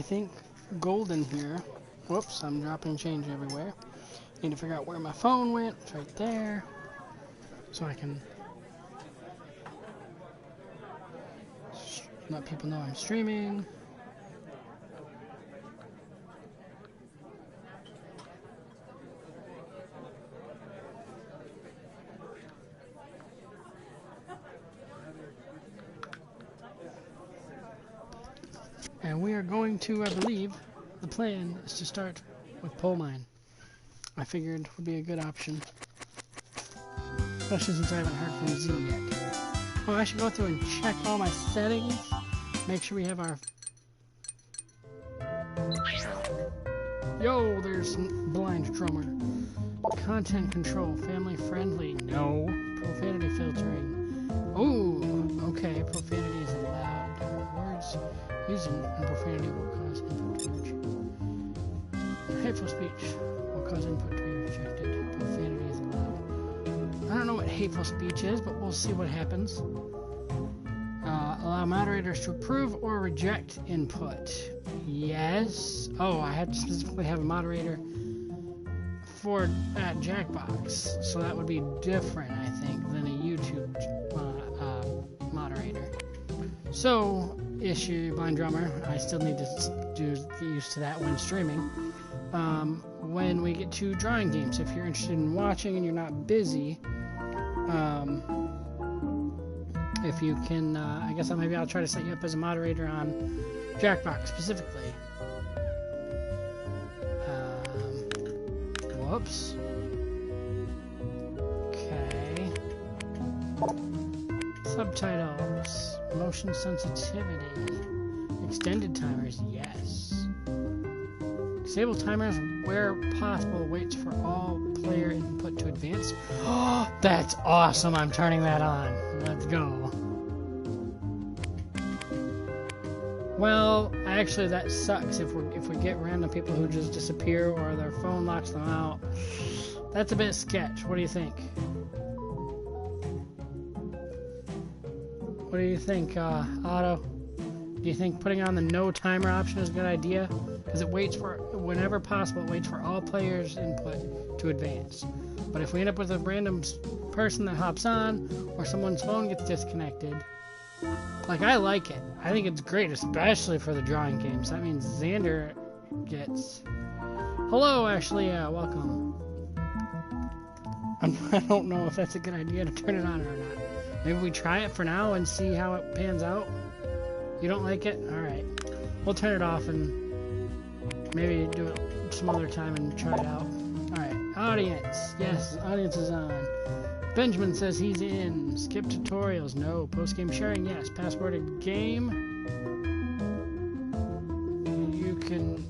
think, golden here. Whoops, I'm dropping change everywhere. Need to figure out where my phone went. It's right there. So I can let people know I'm streaming. And we are going to, I believe, the plan is to start with pole mine. I figured would be a good option. Especially since I haven't heard from Z yet. Oh, I should go through and check all my settings. Make sure we have our... Yo, there's blind drummer. Content control, family friendly. No. Profanity filtering. Oh, okay. Profanity is allowed. Words used in profanity will cause input to be rejected. Hateful speech will cause input to be rejected. Profanity is allowed. I don't know what hateful speech is, but we'll see what happens. Allow moderators to approve or reject input. Yes. Oh, I had to specifically have a moderator for Jackbox, so that would be different, I think, than a YouTube moderator. So, issue blind drummer. I still need to get used to that when streaming. When we get to drawing games, if you're interested in watching and you're not busy, if you can, I guess maybe I'll try to set you up as a moderator on Jackbox specifically. Whoops. Okay. Subtitles. Motion sensitivity. Extended timers, yes. Disable timers where possible. Waits for all player input to advance. Oh, that's awesome. I'm turning that on. Let's go. Well, actually, that sucks if we get random people who just disappear or their phone locks them out. That's a bit sketch. What do you think? What do you think, Otto? Do you think putting on the no timer option is a good idea? Because it waits for, whenever possible, it waits for all players' input to advance. But if we end up with a random person that hops on, or someone's phone gets disconnected, like, I like it. I think it's great, especially for the drawing games. That means Xander gets... Hello, Ashley. Welcome. I don't know if that's a good idea to turn it on or not. Maybe we try it for now and see how it pans out. You don't like it? Alright. We'll turn it off and maybe do it some other time and try it out. Alright. Audience. Yes, audience is on. Benjamin says he's in. Skip tutorials. No. Post-game sharing. Yes. Passworded game. You can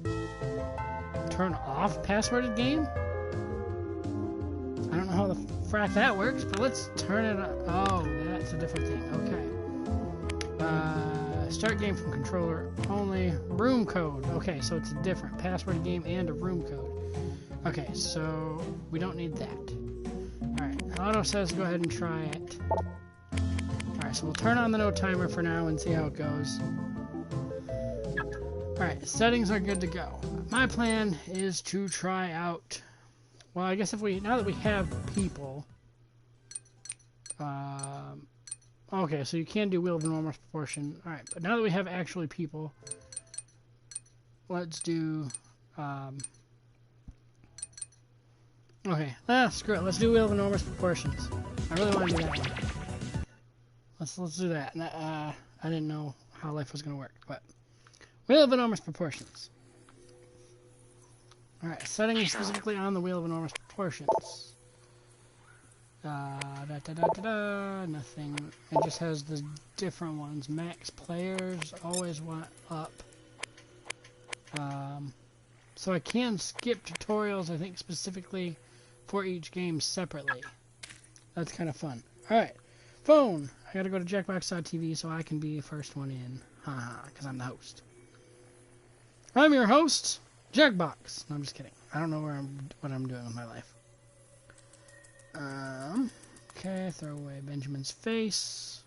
turn off passworded game? I don't know how the frack that works, but let's turn it on. Oh, that's a different thing. Okay. Start game from controller only. Room code. Okay, so it's a different password game and a room code. Okay, so we don't need that. Alright, Otto says go ahead and try it. Alright, so we'll turn on the no timer for now and see how it goes. Alright, settings are good to go. My plan is to try out... Well, I guess if we... Now that we have people... okay, so you can do wheel of enormous proportion. Alright, but now that we have actually people... Let's do... Okay, screw it. Let's do wheel of enormous proportions. I really want to do that one. Let's do that. I didn't know how life was going to work, but wheel of enormous proportions. All right, setting specifically on the wheel of enormous proportions. Nothing. It just has the different ones. Max players always want up. So I can skip tutorials. I think specifically for each game separately. That's kind of fun. Alright, phone. I gotta go to Jackbox.tv so I can be the first one in. Haha, because I'm the host. I'm your host, Jackbox. No, I'm just kidding. I don't know what I'm doing with my life. Okay, throw away Benjamin's face.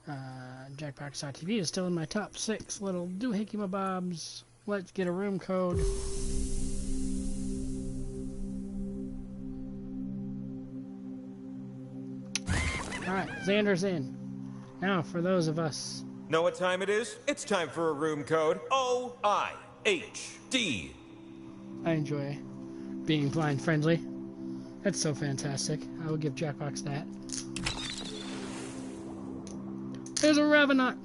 Jackbox.tv is still in my top 6 little doohickey mabobs. Let's get a room code. Alright, Xander's in. Now, for those of us... Know what time it is? It's time for a room code. OIHD. I enjoy being blind friendly. That's so fantastic. I will give Jackbox that. There's a Revenant.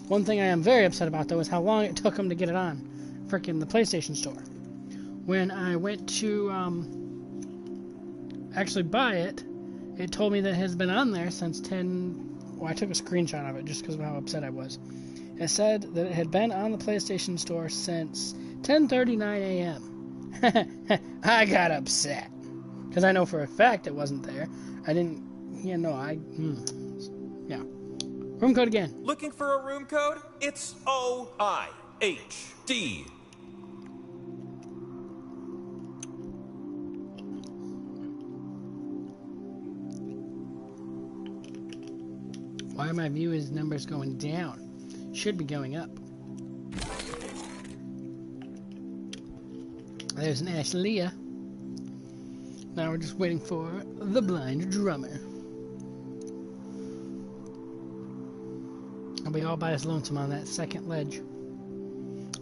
One thing I am very upset about, though, is how long it took him to get it on frickin' the PlayStation Store. When I went to actually buy it, it told me that it has been on there since 10... Well, I took a screenshot of it just because of how upset I was. It said that it had been on the PlayStation Store since 10:39 a.m. I got upset. Because I know for a fact it wasn't there. I didn't... Yeah, no, yeah. Room code again. Looking for a room code? It's OIHD. Why are my viewers numbers going down? Should be going up. There's an Ashleah. Now we're just waiting for the blind drummer. I'll be all by us lonesome on that second ledge.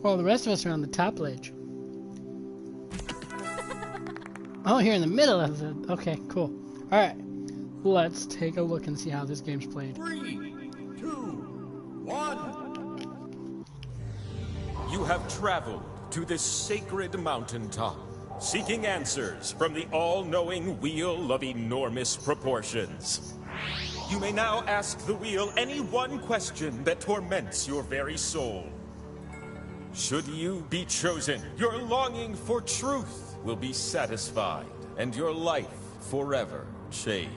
Well, the rest of us are on the top ledge. Oh, here in the middle of the... Okay, cool. Alright. Let's take a look and see how this game's played. 3, 2, 1. You have traveled to this sacred mountaintop, seeking answers from the all-knowing wheel of enormous proportions. You may now ask the wheel any one question that torments your very soul. Should you be chosen, your longing for truth will be satisfied, and your life forever changed.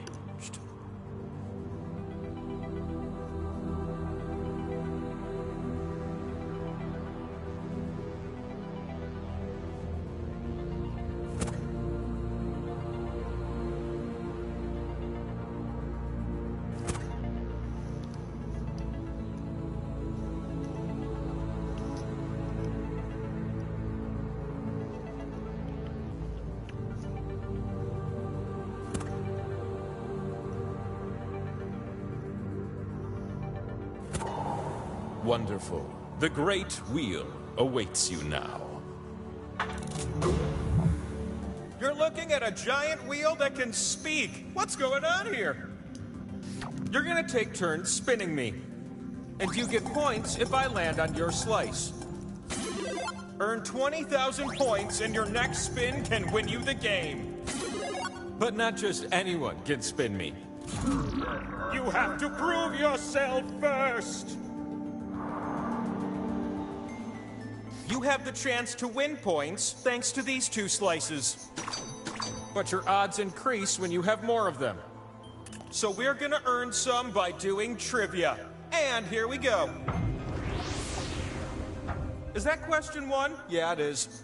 Wonderful. The great wheel awaits you now. You're looking at a giant wheel that can speak. What's going on here? You're gonna take turns spinning me. And you get points if I land on your slice. Earn 20,000 points and your next spin can win you the game. But not just anyone can spin me. You have to prove yourself first. You have the chance to win points thanks to these 2 slices. But your odds increase when you have more of them. So we're gonna earn some by doing trivia. And here we go. Is that question 1? Yeah, it is.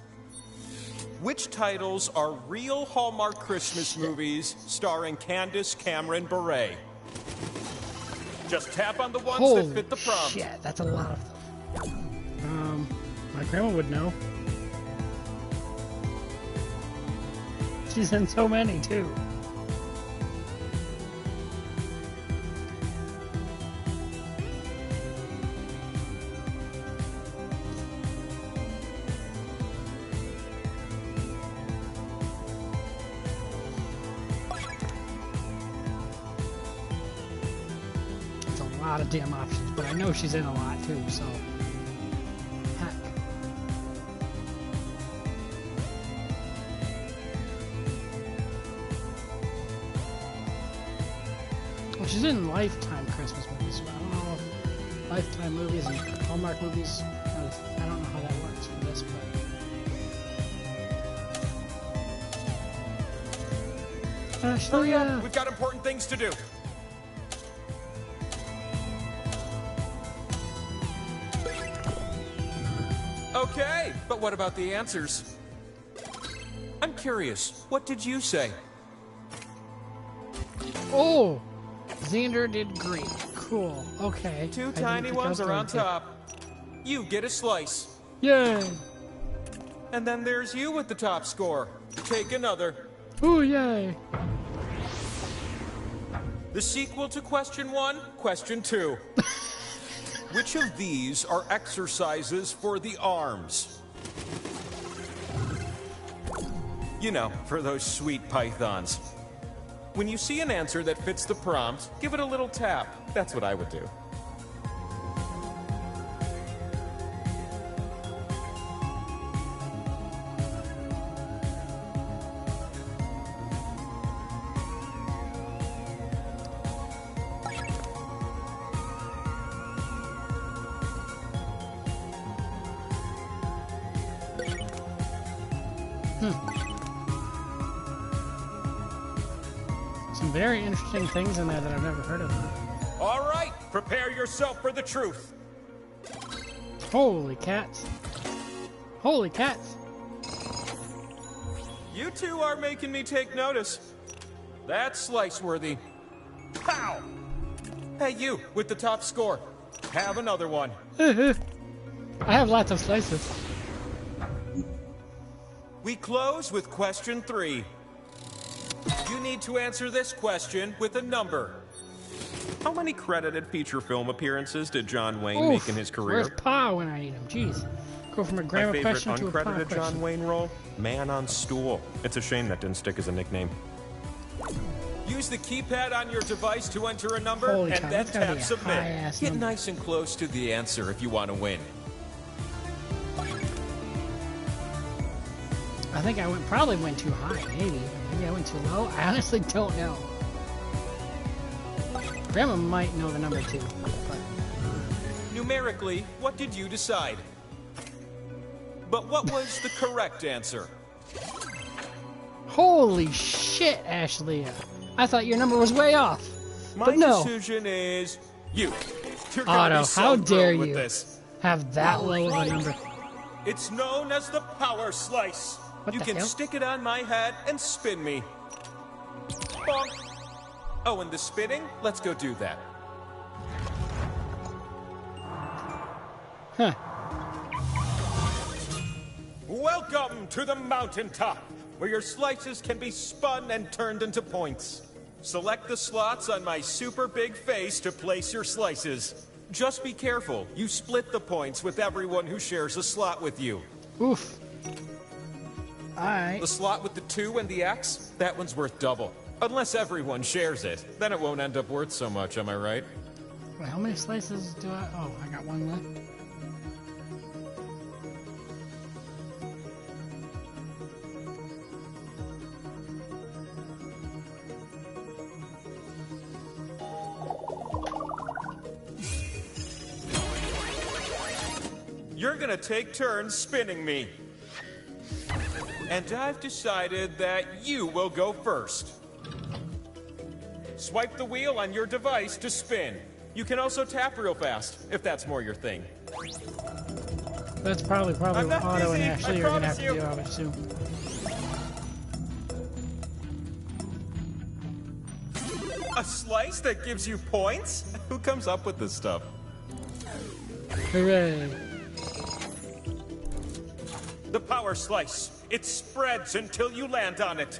Which titles are real Hallmark Christmas movies starring Candace Cameron Bure? Just tap on the ones that fit the prompt. Shit, that's a lot of them. My grandma would know. She's in so many, too. It's a lot of damn options, but I know she's in a lot, too, so... She's in Lifetime Christmas movies, but I don't know if Lifetime movies and Hallmark movies, I don't know how that works for this, but... Ashleah! We've got important things to do. Okay, but what about the answers? I'm curious, what did you say? Oh! Xander did great. Cool. Okay. Two tiny ones are on top. You get a slice. Yay! And then there's you with the top score. Take another. Ooh, yay! The sequel to question 1, question 2. Which of these are exercises for the arms? You know, for those sweet pythons. When you see an answer that fits the prompt, give it a little tap. That's what I would do. Some very interesting things in there that I've never heard of. All right, prepare yourself for the truth. Holy cats. Holy cats. You two are making me take notice. That's slice-worthy. Pow! Hey, you, with the top score. Have another one. I have lots of slices. We close with question 3. You need to answer this question with a number. How many credited feature film appearances did John Wayne make in his career? Where's Pa when I need him? Jeez. Go from a My grammar favorite question to a Pa uncredited question. John Wayne role? Man on Stool. It's a shame that didn't stick as a nickname. Use the keypad on your device to enter a number Holy and cow, then that's gotta tap be a submit. high-ass Get number. nice and close to the answer if you want to win. I think I probably went too high, maybe. Maybe I went too low. I honestly don't know. Grandma might know the number too. But Numerically, what did you decide? But what was the correct answer? holy shit, Ashley! I thought your number was way off. My But no. decision is you. You're gonna Otto, be so how dare thrilled with you this. have that low of a number? It's known as the power slice. What You the can hell? stick it on my head and spin me. Bonk. Oh, and the spinning? Let's go do that. Huh. Welcome to the mountaintop, where your slices can be spun and turned into points. Select the slots on my super big face to place your slices. Just be careful. You split the points with everyone who shares a slot with you. Oof. Alright. The slot with the 2 and the X, that one's worth double. Unless everyone shares it. Then it won't end up worth so much, am I right? Wait, how many slices do I... Oh, I got one left. You're gonna take turns spinning me. And I've decided that you will go first. Swipe the wheel on your device to spin. You can also tap real fast, if that's more your thing. That's probably I'm what not Otto and busy, Ashley I are gonna have promise to you. do, I would assume. A slice that gives you points? Who comes up with this stuff? Hooray. The power slice. It spreads until you land on it.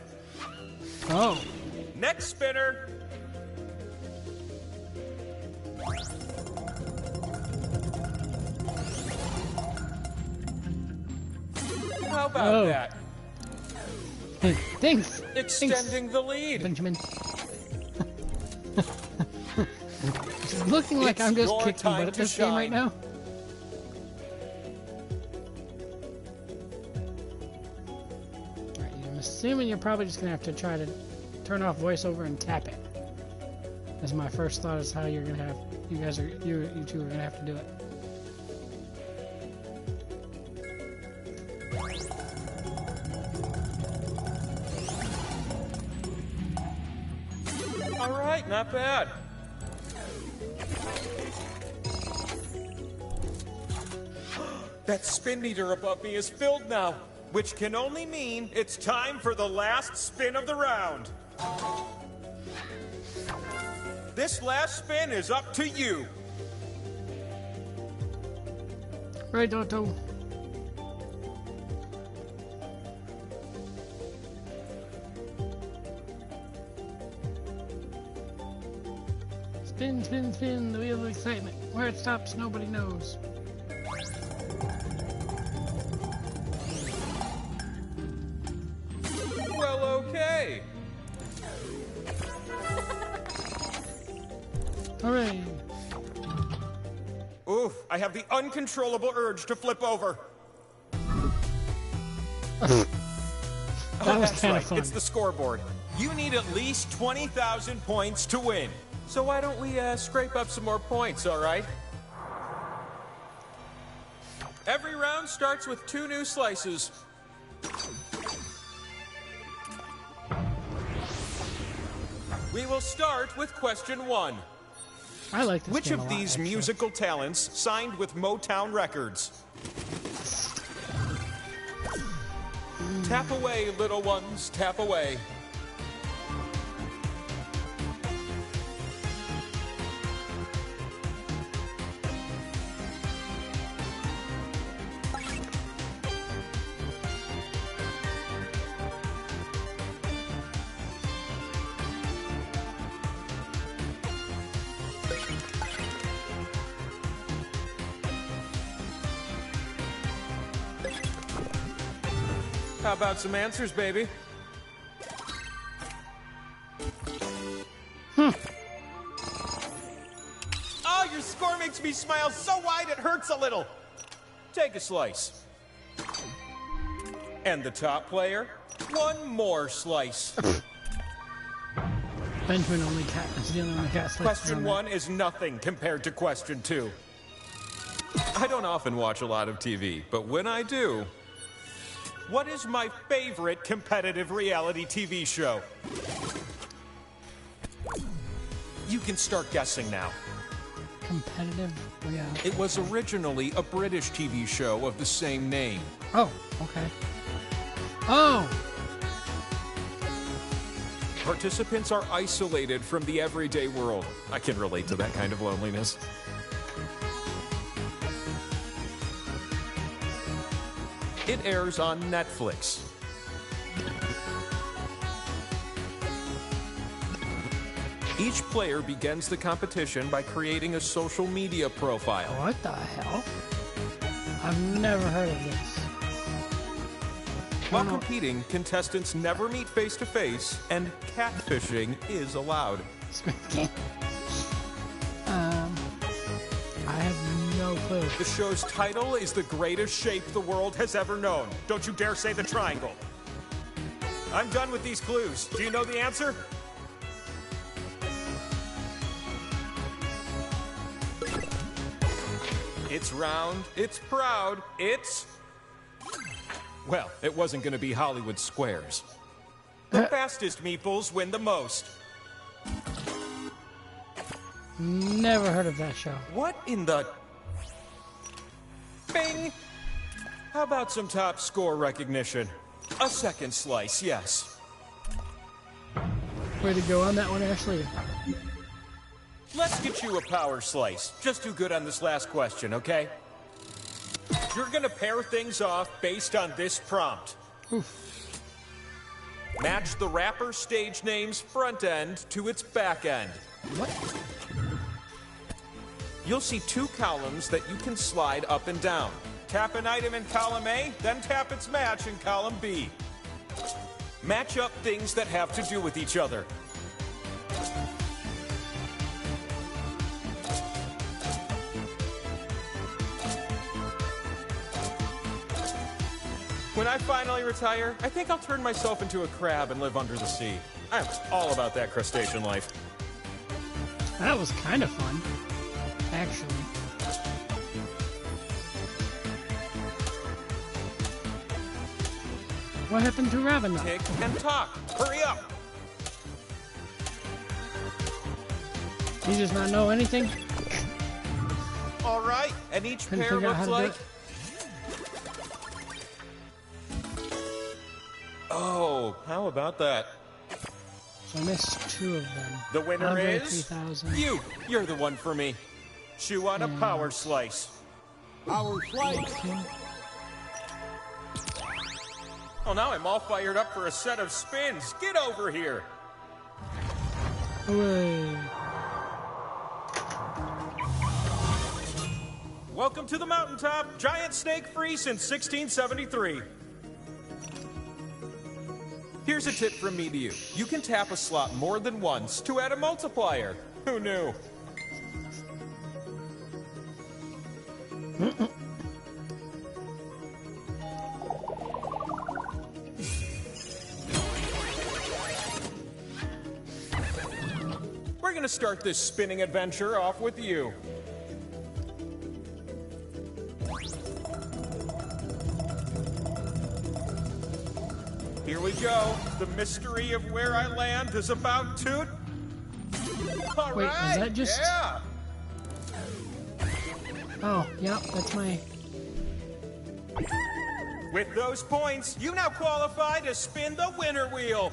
Oh. Next spinner. How about Oh. that? Thanks. Extending the lead. Benjamin. It's looking like It's I'm just your kicking time butt at to this game right shine. now. Alright, I'm assuming you're probably just gonna have to try to turn off voiceover and tap it. That's my first thought is how you're gonna have you two are gonna have to do it. All right, not bad. That spin meter above me is filled now, which can only mean it's time for the last spin of the round. This last spin is up to you. Right, Otto. Spin, spin, spin, the wheel of excitement. Where it stops, nobody knows. Well, okay. Hooray! Oof, I have the uncontrollable urge to flip over. That was That's kind right, of fun. it's the scoreboard. You need at least 20,000 points to win. So why don't we scrape up some more points, all right? Every round starts with 2 new slices. We will start with question 1. I like this Which game a of lot, these actually. musical talents signed with Motown Records? Tap away, little ones, tap away. How about some answers, baby? Oh, your score makes me smile so wide it hurts a little. Take a slice. And the top player, 1 more slice. Benjamin only cat is the only cat. Question 1 is nothing compared to question 2. I don't often watch a lot of TV, but when I do, what is my favorite competitive reality TV show? You can start guessing now. Competitive reality. It was originally a British TV show of the same name. Oh, okay. Oh! Participants are isolated from the everyday world. I can relate to that kind of loneliness. It airs on Netflix. Each player begins the competition by creating a social media profile. What the hell? I've never heard of this. While competing, contestants never meet face-to-face, and catfishing is allowed. Squid Game. I have no clue. The show's title is The Greatest Shape the World Has Ever Known. Don't you dare say the triangle. I'm done with these clues. Do you know the answer? It's round, it's proud, it's... Well, it wasn't going to be Hollywood Squares. The fastest meeples win the most. Never heard of that show. What in the... Bing! How about some top score recognition? A second slice, yes. Way to go on that one, Ashley. Let's get you a power slice. Just do good on this last question, okay? You're gonna pair things off based on this prompt. Oof. Match the rapper stage name's front end to its back end. What? You'll see 2 columns that you can slide up and down. Tap an item in column A, then tap its match in column B. Match up things that have to do with each other. When I finally retire, I think I'll turn myself into a crab and live under the sea. I'm all about that crustacean life. That was kind of fun, actually. What happened to Ravenna? Tick and talk. Hurry up. He does not know anything? All right, and each Couldn't pair figure out how looks to do like... it? Oh, how about that? So I missed two of them. The winner Andre is 3000. you. You're the one for me. Chew on a power slice. Power slice. Well, now I'm all fired up for a set of spins. Get over here. Hooray. Welcome to the mountaintop. Giant snake free since 1673. Here's a tip from me to you. You can tap a slot more than once to add a multiplier. Who knew? We're gonna start this spinning adventure off with you. Here we go. The mystery of where I land is about to... All Wait, right. is that just... Yeah. Oh, yep, that's my... With those points, you now qualify to spin the winner wheel.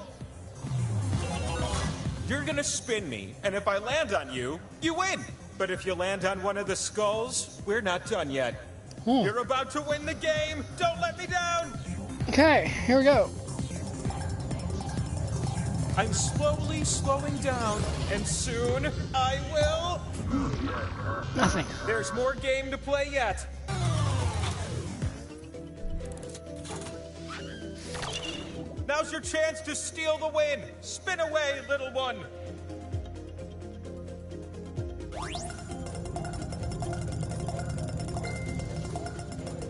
You're gonna spin me, and if I land on you, you win. But if you land on one of the skulls, we're not done yet. You're about to win the game. Don't let me down. Okay, here we go. I'm slowly slowing down, and soon I will... Nothing. There's more game to play yet. Now's your chance to steal the win. Spin away, little one.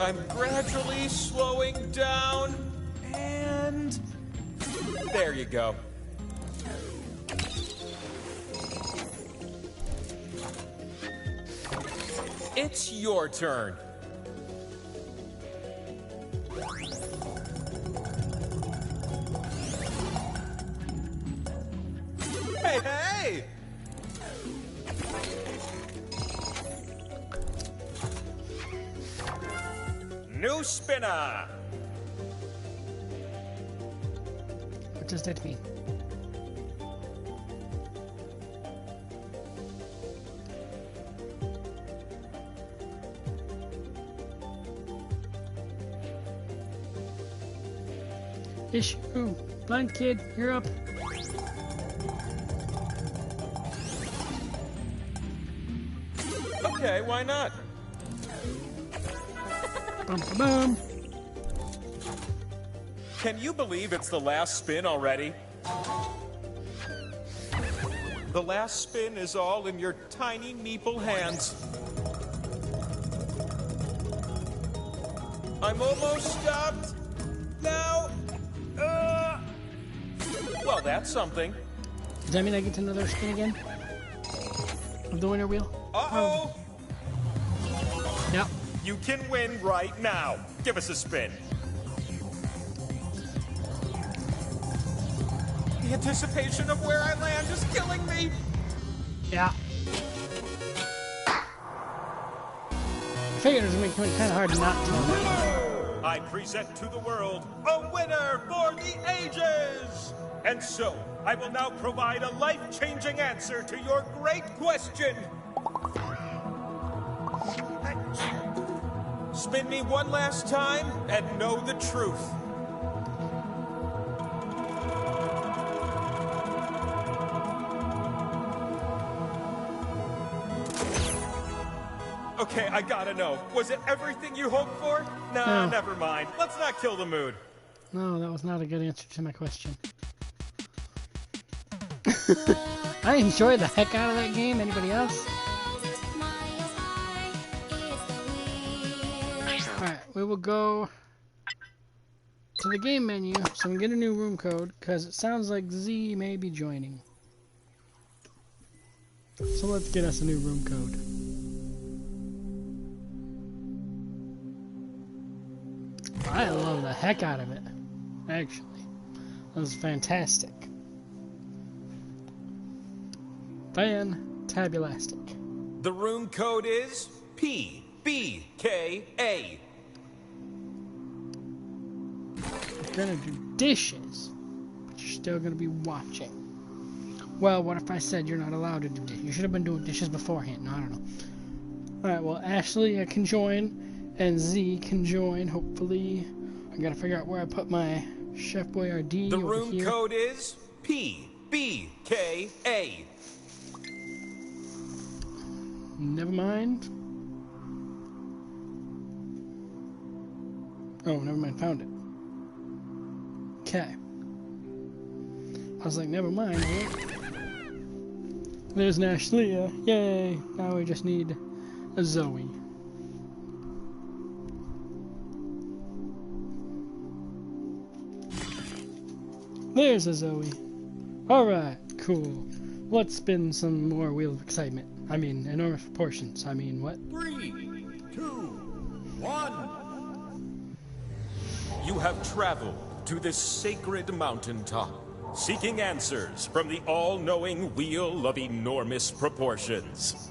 I'm gradually slowing down, and there you go. It's your turn. Hey, hey! New spinner. What does that mean? Issue. Blind kid, you're up. Okay, why not? Bum, bum, bum. Can you believe it's the last spin already? The last spin is all in your tiny meeple hands. I'm almost stopped. Now, well, that's something. Does that mean I get another spin again? Of the winner wheel? Uh-oh! Yep. You can win right now. Give us a spin. The anticipation of where I land is killing me. Yeah. I figured it was going to be kind of hard not to. I present to the world a winner for the ages! And so, I will now provide a life-changing answer to your great question. Spin me one last time and know the truth. Okay, I gotta know. Was it everything you hoped for? Nah, No. never mind. Let's not kill the mood. No, that was not a good answer to my question. I enjoyed the heck out of that game. Anybody else? Alright, we will go to the game menu so we can get a new room code because it sounds like Z may be joining. So let's get us a new room code. I love the heck out of it, actually. That was fantastic. Fantabulastic. The room code is PBKA. You're gonna do dishes, but you're still gonna be watching. Well, what if I said you're not allowed to do dishes? You should have been doing dishes beforehand. No, I don't know. Alright, well, Ashley can join, and Z can join, hopefully. I gotta figure out where I put my Chef Boyardee. The over room here. code is PBKA. Never mind. Oh, never mind, found it. Okay. I was like, never mind. Right? There's an Ashleigh. Yay! Now we just need a Zoe. There's a Zoe. Alright, cool. Let's spin some more Wheel of Excitement. I mean, enormous proportions. I mean, what? 3, 2, 1. You have traveled to this sacred mountaintop, seeking answers from the all-knowing Wheel of Enormous Proportions.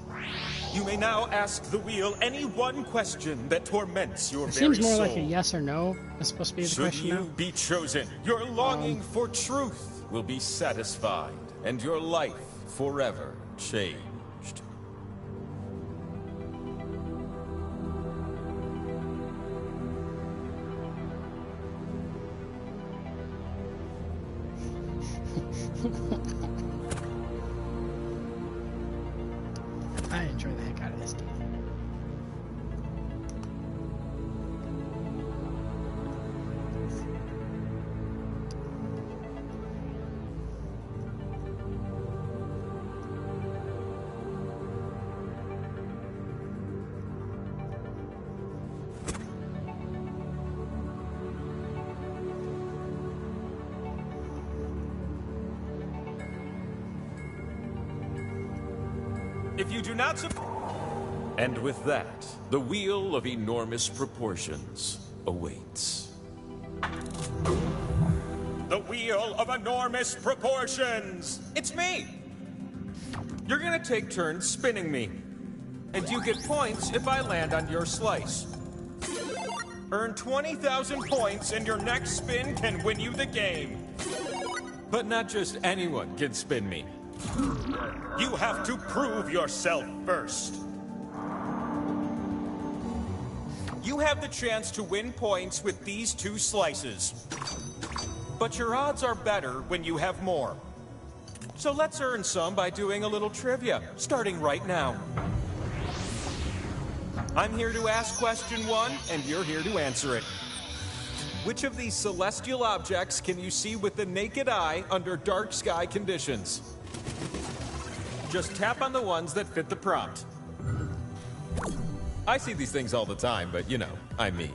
You may now ask the wheel any one question that torments your It very seems more soul. like a yes or no. That's supposed to be the Should question you now. be chosen, your longing for truth will be satisfied, and your life forever changed. I enjoy the heck out of this game. If you do not support... And with that, the Wheel of Enormous Proportions awaits. The Wheel of Enormous Proportions! It's me! You're gonna take turns spinning me. And you get points if I land on your slice. Earn 20,000 points and your next spin can win you the game. But not just anyone can spin me. You have to prove yourself first. You have the chance to win points with these two slices. But your odds are better when you have more. So let's earn some by doing a little trivia, starting right now. I'm here to ask question 1, and you're here to answer it. Which of these celestial objects can you see with the naked eye under dark sky conditions? Just tap on the ones that fit the prompt. I see these things all the time, but you know, I'm me.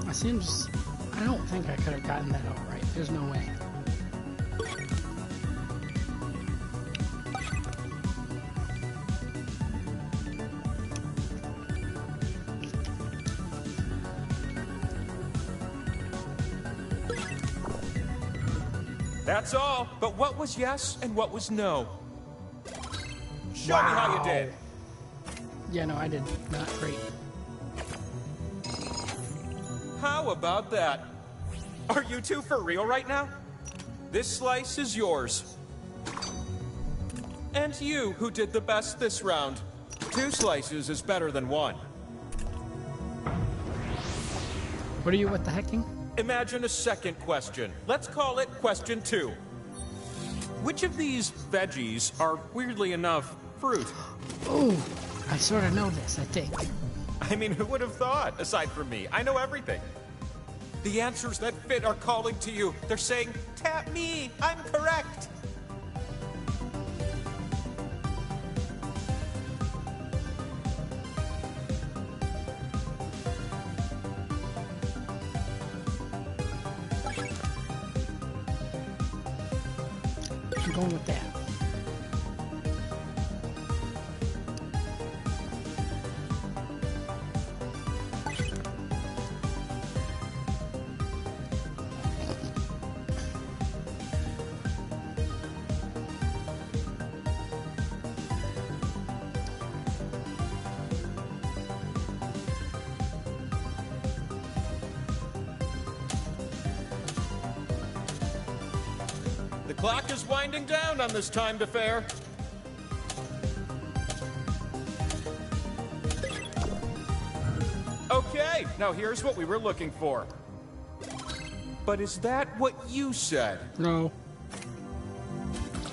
I don't think I could have gotten that all right. There's no way. That's all. But what was yes and what was no? Show me how you did. Yeah, no, I did not great. How about that? Are you two for real right now? This slice is yours. And you, who did the best this round. 2 slices is better than 1. What are you, what the hecking? Imagine a second question. Let's call it question 2. Which of these veggies are, weirdly enough, fruit? Oh, I sort of know this, I think. I mean, who would have thought, aside from me? I know everything. The answers that fit are calling to you. They're saying, tap me, I'm correct. I'm going with that. clock is winding down on this timed affair. Okay, now here's what we were looking for. But is that what you said? No.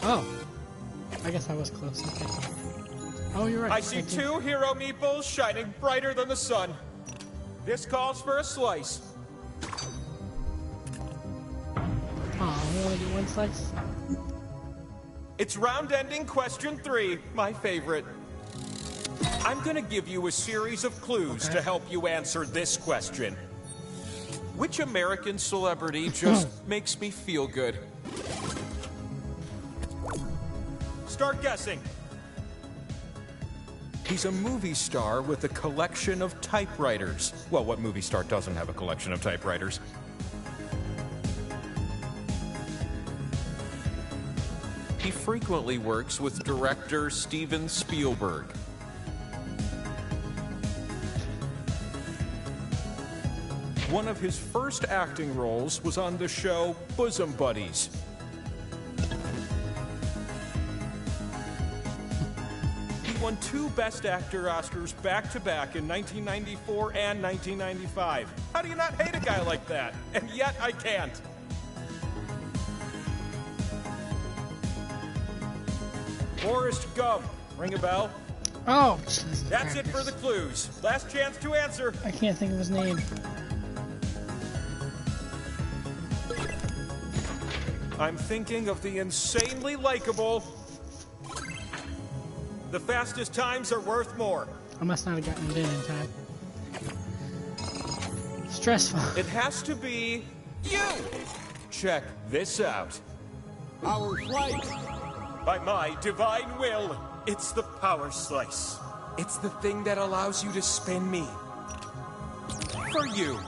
Oh. I guess I was close. Okay. Oh, you're right. I see two hero meeples shining brighter than the sun. This calls for a slice. Oh, we only get one slice? It's round-ending question 3, my favorite. I'm gonna give you a series of clues to help you answer this question. Which American celebrity just makes me feel good? Start guessing. He's a movie star with a collection of typewriters. Well, what movie star doesn't have a collection of typewriters? He frequently works with director Steven Spielberg. One of his first acting roles was on the show Bosom Buddies. He won 2 Best Actor Oscars back-to-back in 1994 and 1995. How do you not hate a guy like that? And yet I can't. Forrest Gump. Ring a bell? Oh! That's it for the clues. Last chance to answer. I can't think of his name. I'm thinking of the insanely likable. The fastest times are worth more. I must not have gotten it in time. Stressful. It has to be you. Check this out. Our flight. By my divine will, it's the power slice. It's the thing that allows you to spin me. For you.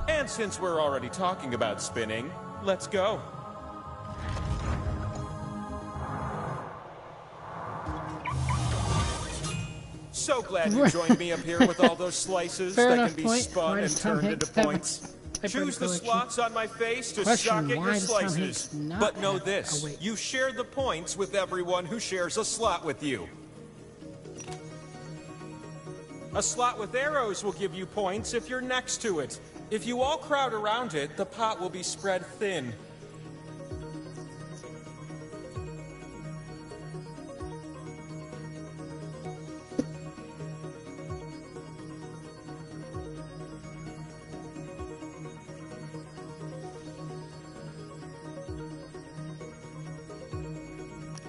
And since we're already talking about spinning, let's go. So glad you joined me up here with all those slices that can be spun and turned into points. Choose the slots on my face to socket your slices. But know this, you share the points with everyone who shares a slot with you. A slot with arrows will give you points if you're next to it. If you all crowd around it, the pot will be spread thin.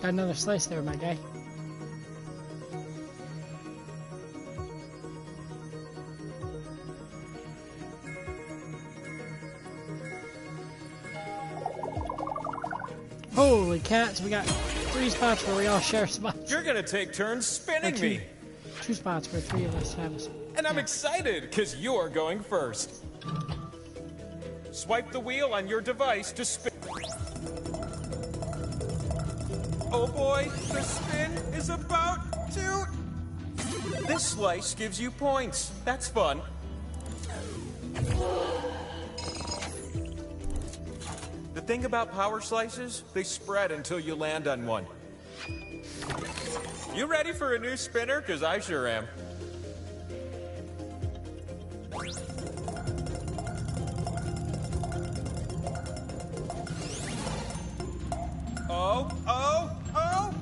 Got another slice there, my guy. Holy cats, we got 3 spots where we all share spots. You're gonna take turns spinning me. 2 spots where 3 of us have us. And I'm excited, because you're going first. Swipe the wheel on your device to spin. Oh boy, the spin is about to... This slice gives you points. That's fun. The thing about power slices, they spread until you land on one. You ready for a new spinner? Because I sure am. Oh, oh, oh!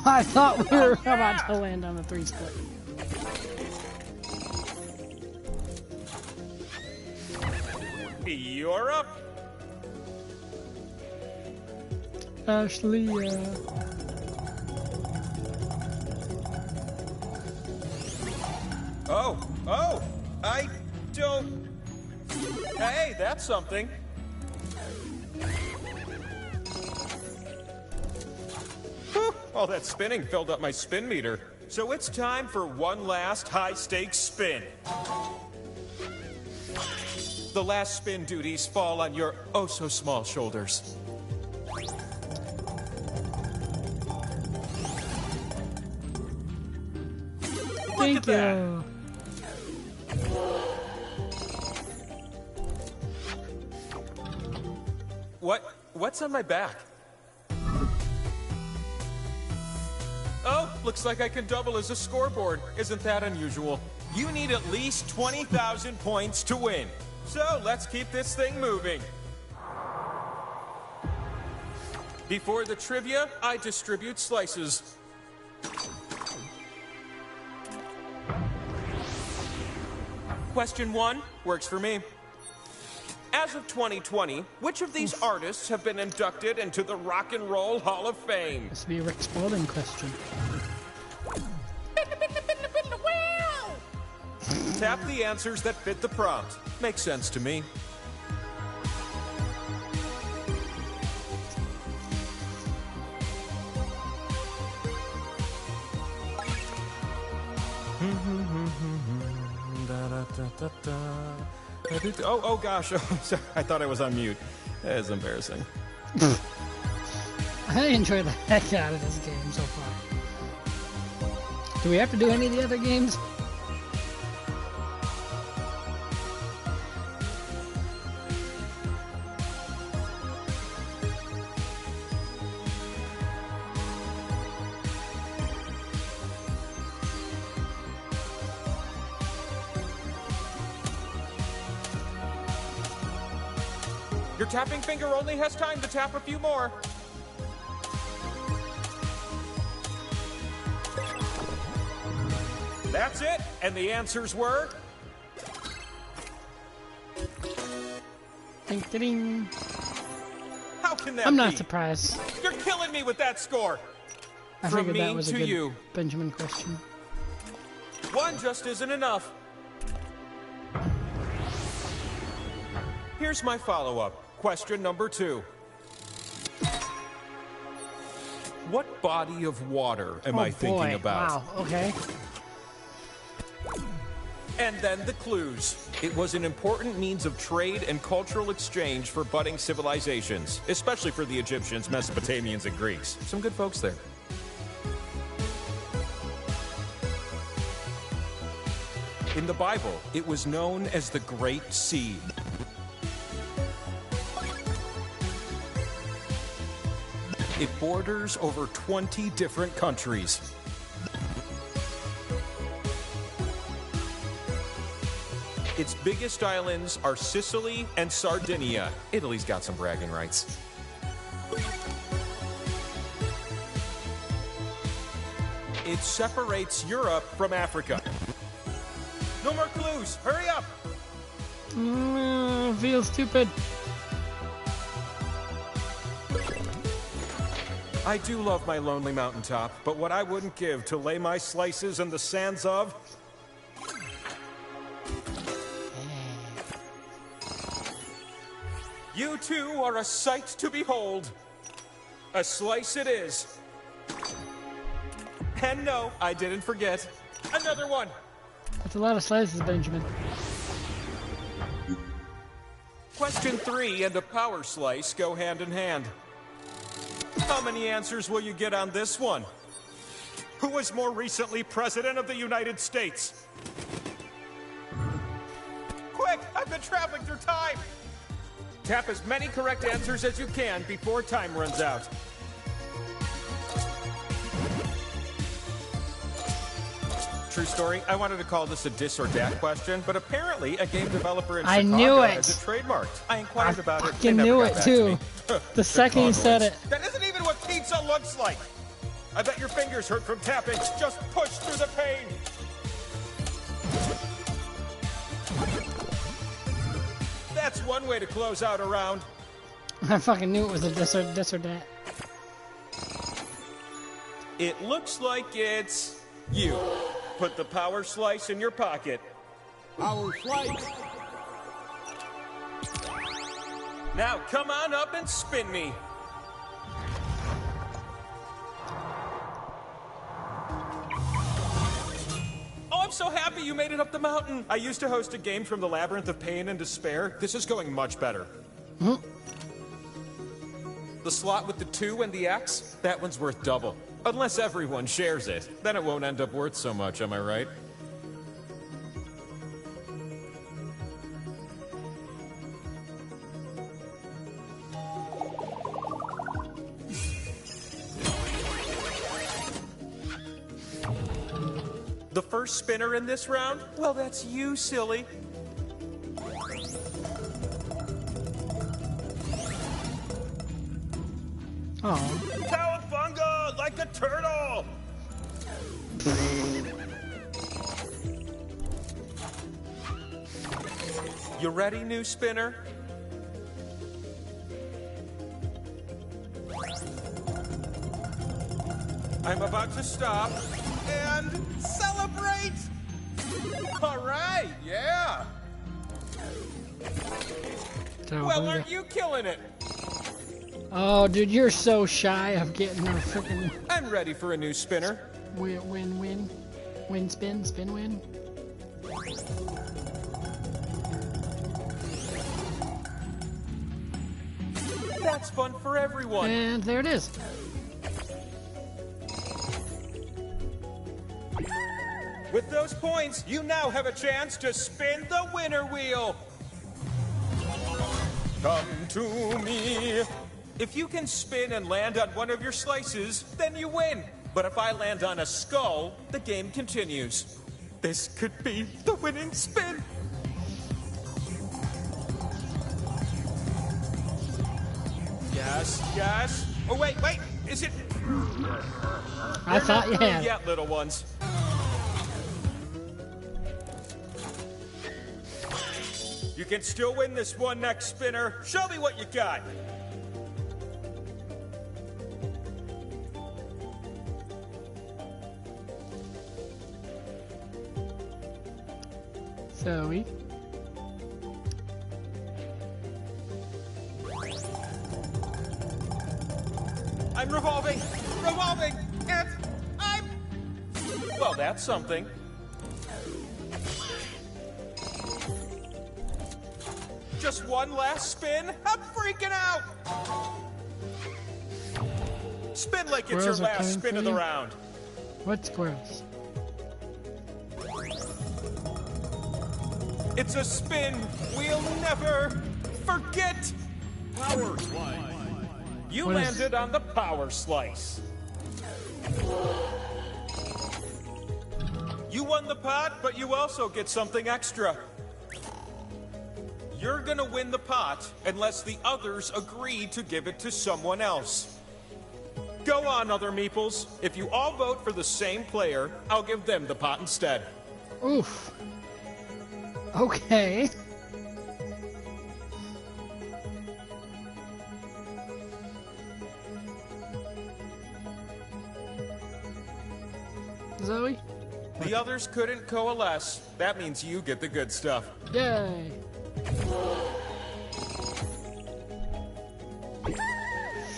I thought we were about to land on the 3 split. You're up. Ashley, Oh, oh! I don't... Hey, that's something. Whew, all that spinning filled up my spin meter. So it's time for one last high-stakes spin. The last spin duties fall on your oh-so-small shoulders. Look at that! What's on my back? Looks like I can double as a scoreboard. Isn't that unusual? You need at least 20,000 points to win. So let's keep this thing moving. Before the trivia, I distribute slices. Question 1 works for me. As of 2020, which of these artists have been inducted into the Rock and Roll Hall of Fame? This would be a Rick Spalding question. Tap the answers that fit the prompt. Makes sense to me. Oh gosh. Oh, sorry. I thought I was on mute. That is embarrassing. I enjoy the heck out of this game so far. Do we have to do any of the other games? Your tapping finger only has time to tap a few more. That's it, and the answers were... Ding, ding, ding. How can that I'm not be? surprised. You're killing me with that score. I From figured me that was a to good you. Benjamin question. One just isn't enough. Here's my follow-up. Question number 2. What body of water am I thinking about? Wow, okay. And then the clues. It was an important means of trade and cultural exchange for budding civilizations, especially for the Egyptians, Mesopotamians, and Greeks. Some good folks there. In the Bible, it was known as the Great Sea. It borders over 20 different countries. Its biggest islands are Sicily and Sardinia. Italy's got some bragging rights. It separates Europe from Africa. No more clues. Hurry up. Feels stupid. I do love my lonely mountaintop, but what I wouldn't give to lay my slices in the sands of... You two are a sight to behold. A slice it is. And no, I didn't forget. Another one. That's a lot of slices, Benjamin. Question 3 and a power slice go hand in hand. How many answers will you get on this one? Who was more recently President of the United States? Quick, I've been traveling through time. Tap as many correct answers as you can before time runs out. True story, I wanted to call this a dis or dat question, but apparently a game developer in I Chicago knew it. has it trademarked. I inquired about it. I They never knew got it back too. to me. The second you said it. That isn't even what pizza looks like. I bet your fingers hurt from tapping. Just push through the pain. That's one way to close out a round. I fucking knew it was a this or that. It looks like it's you. Put the power slice in your pocket. Our flight. Now come on up and spin me. Oh, I'm so happy you made it up the mountain. I used to host a game from the Labyrinth of Pain and Despair. This is going much better. The slot with the 2 and the X, that one's worth double. Unless everyone shares it. Then it won't end up worth so much, am I right? The first spinner in this round? Well, that's you, silly. Oh. Cowabunga, like a turtle! You ready, new spinner? I'm about to stop and celebrate! All right, yeah! Well, aren't you killing it? Oh, dude, you're so shy of getting a freaking I'm ready for a new spinner. win, spin, win. That's fun for everyone. And there it is. With those points, you now have a chance to spin the winner wheel. Come to me. If you can spin and land on one of your slices, then you win. But if I land on a skull, the game continues. This could be the winning spin. Yes, yes. Oh, wait. Is it? I thought you had. Yet, little ones. You can still win this one next spinner. Show me what you got. Zoe. I'm revolving, and I'm... Well, that's something. Just one last spin? I'm freaking out! Spin like it's your Squirrels are last coming spin for of the you? round. What squirrels? It's a spin we'll never forget. Power slice. You What is- landed on the power slice. You won the pot, but you also get something extra. You're gonna win the pot unless the others agree to give it to someone else. Go on, other meeples. If you all vote for the same player, I'll give them the pot instead. Oof. Okay. Zoe? The others couldn't coalesce. That means you get the good stuff. Yay.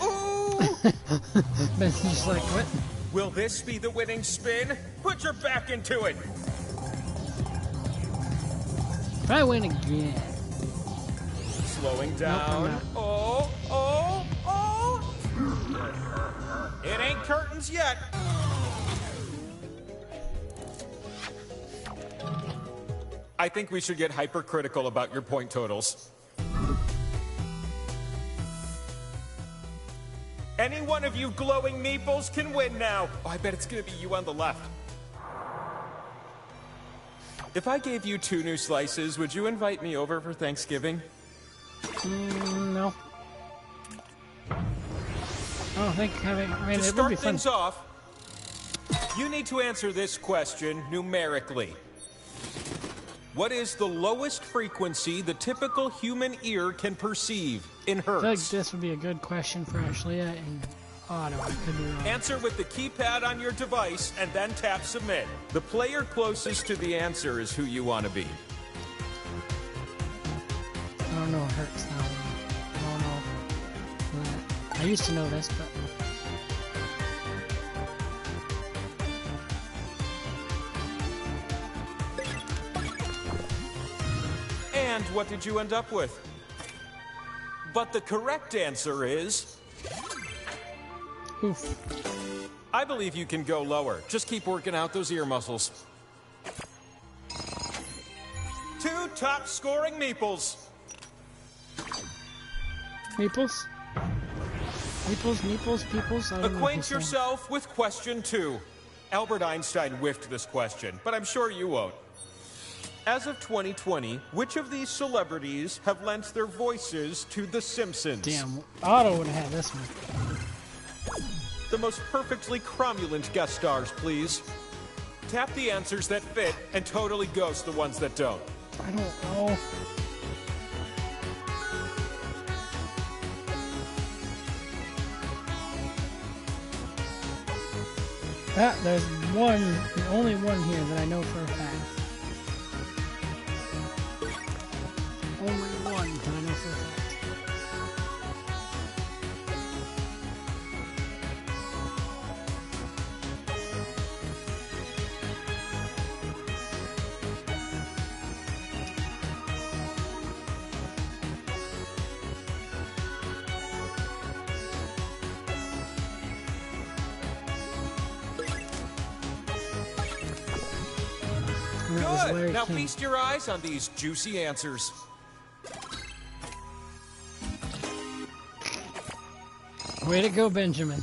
Ooh! Ben's just like, what? Will this be the winning spin? Put your back into it. If I win again. Slowing I'm down. not. Oh. It ain't curtains yet. I think we should get hypercritical about your point totals. Any one of you glowing meeples can win now. Oh, I bet it's gonna be you on the left. If I gave you 2 new slices, would you invite me over for Thanksgiving? No. I don't think having. I mean, To it would be start fun. things off, you need to answer this question numerically. What is the lowest frequency the typical human ear can perceive in I feel like hertz? this would be a good question for Ashley and Otto. I could be wrong. Answer with the keypad on your device and then tap submit. The player closest to the answer is who you want to be. I don't know what hurts now. I don't know. I used to know this, but. And what did you end up with? But the correct answer is... Oof. I believe you can go lower. Just keep working out those ear muscles. 2 top scoring meeples. Meeples? Meeples, peoples? I don't know what Acquaint he's saying. yourself with question 2. Albert Einstein whiffed this question, but I'm sure you won't. As of 2020, which of these celebrities have lent their voices to The Simpsons? Damn, Otto would have had this one. The most perfectly cromulent guest stars, please. Tap the answers that fit and totally ghost the ones that don't. I don't know. There's one, the only one here that I know for a fact. Only one that I know for a fact. Good! Now feast your eyes on these juicy answers. Way to go, Benjamin.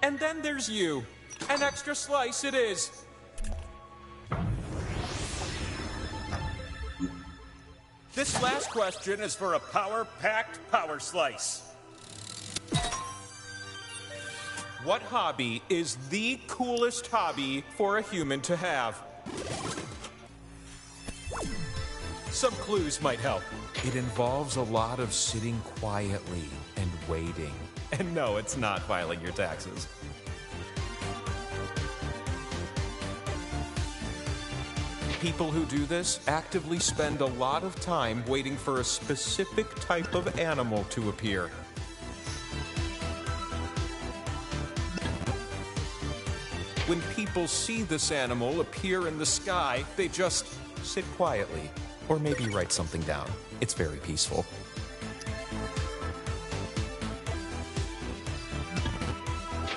And then there's you. An extra slice it is. This last question is for a power-packed power slice. What hobby is the coolest hobby for a human to have? Some clues might help. It involves a lot of sitting quietly and waiting. And no, it's not filing your taxes. People who do this actively spend a lot of time waiting for a specific type of animal to appear. When people see this animal appear in the sky, they just sit quietly, or maybe write something down. It's very peaceful.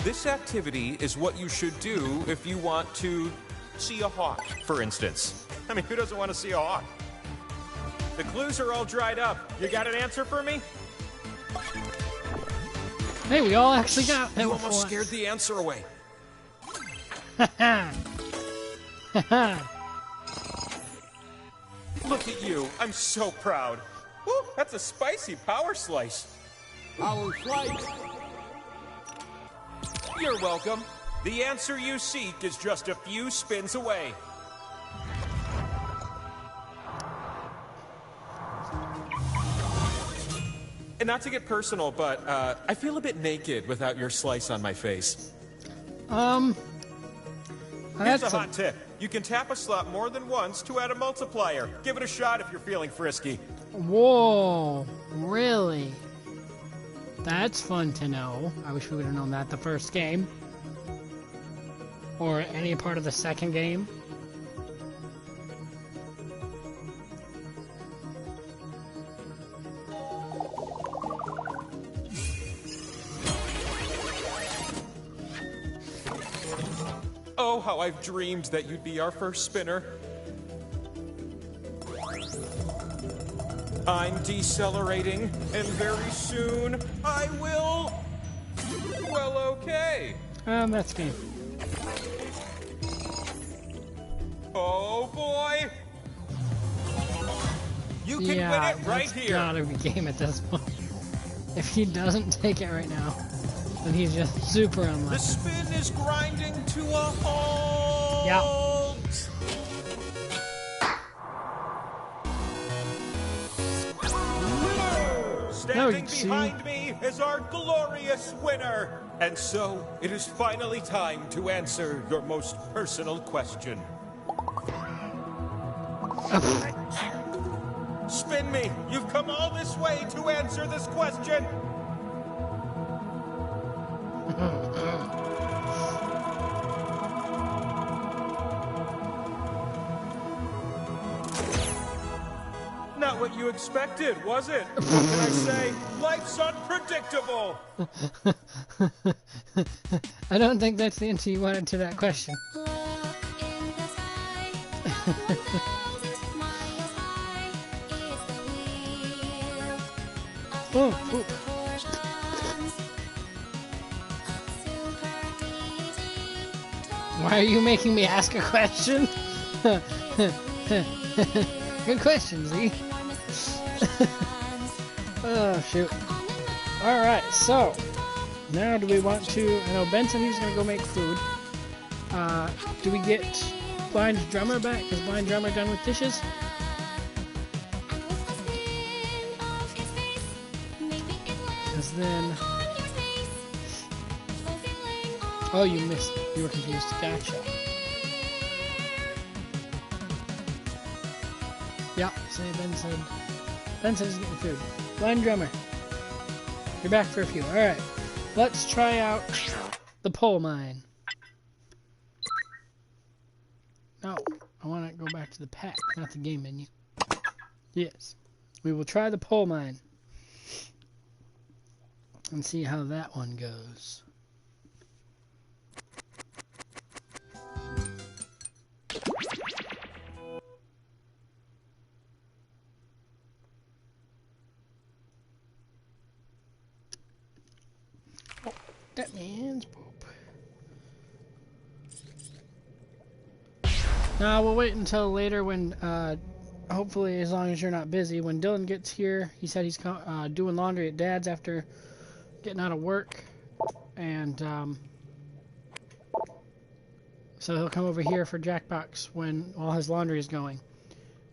This activity is what you should do if you want to see a hawk, for instance. I mean, who doesn't want to see a hawk? The clues are all dried up. You got an answer for me? Hey, we all actually got that. You almost scared the answer away. Look at you. I'm so proud. Woo, that's a spicy power slice. Power slice. You're welcome. The answer you seek is just a few spins away. And not to get personal, but I feel a bit naked without your slice on my face. Here's a hot tip. You can tap a slot more than once to add a multiplier. Give it a shot if you're feeling frisky. Whoa, really? That's fun to know. I wish we would have known that the first game. Or any part of the second game. Oh, how I've dreamed that you'd be our first spinner. I'm decelerating, and very soon I will... Well, okay. That's game. Oh, boy. You can win it right here. Yeah, gotta be game at this point. If he doesn't take it right now, then he's just super unlucky. The spin is grinding to a halt. Yeah. Standing behind me is our glorious winner. And so, it is finally time to answer your most personal question. Spin me! You've come all this way to answer this question! Not what you expected, was it? What can I say? Life's unpredictable! I don't think that's the answer you wanted to that question. Oh, oh. Why are you making me ask a question? Good question, Z. Oh, shoot. Alright, so. Now do we want to... I know Ben said he was going to go make food. Do we get Blind Drummer back? Is Blind Drummer done with dishes? Because then... Oh, you missed. You were confused. Gotcha. Yeah, say Ben said. Ben said he's getting food. Blind Drummer. You're back for a few. Alright. Let's try out the pole mine. No, I want to go back to the pack, not the game menu. Yes. We will try the pole mine. And see how that one goes. That man's poop. Now we'll wait until later when, hopefully as long as you're not busy, when Dylan gets here. He said he's doing laundry at Dad's after getting out of work. And, so he'll come over here for Jackbox when all his laundry is going.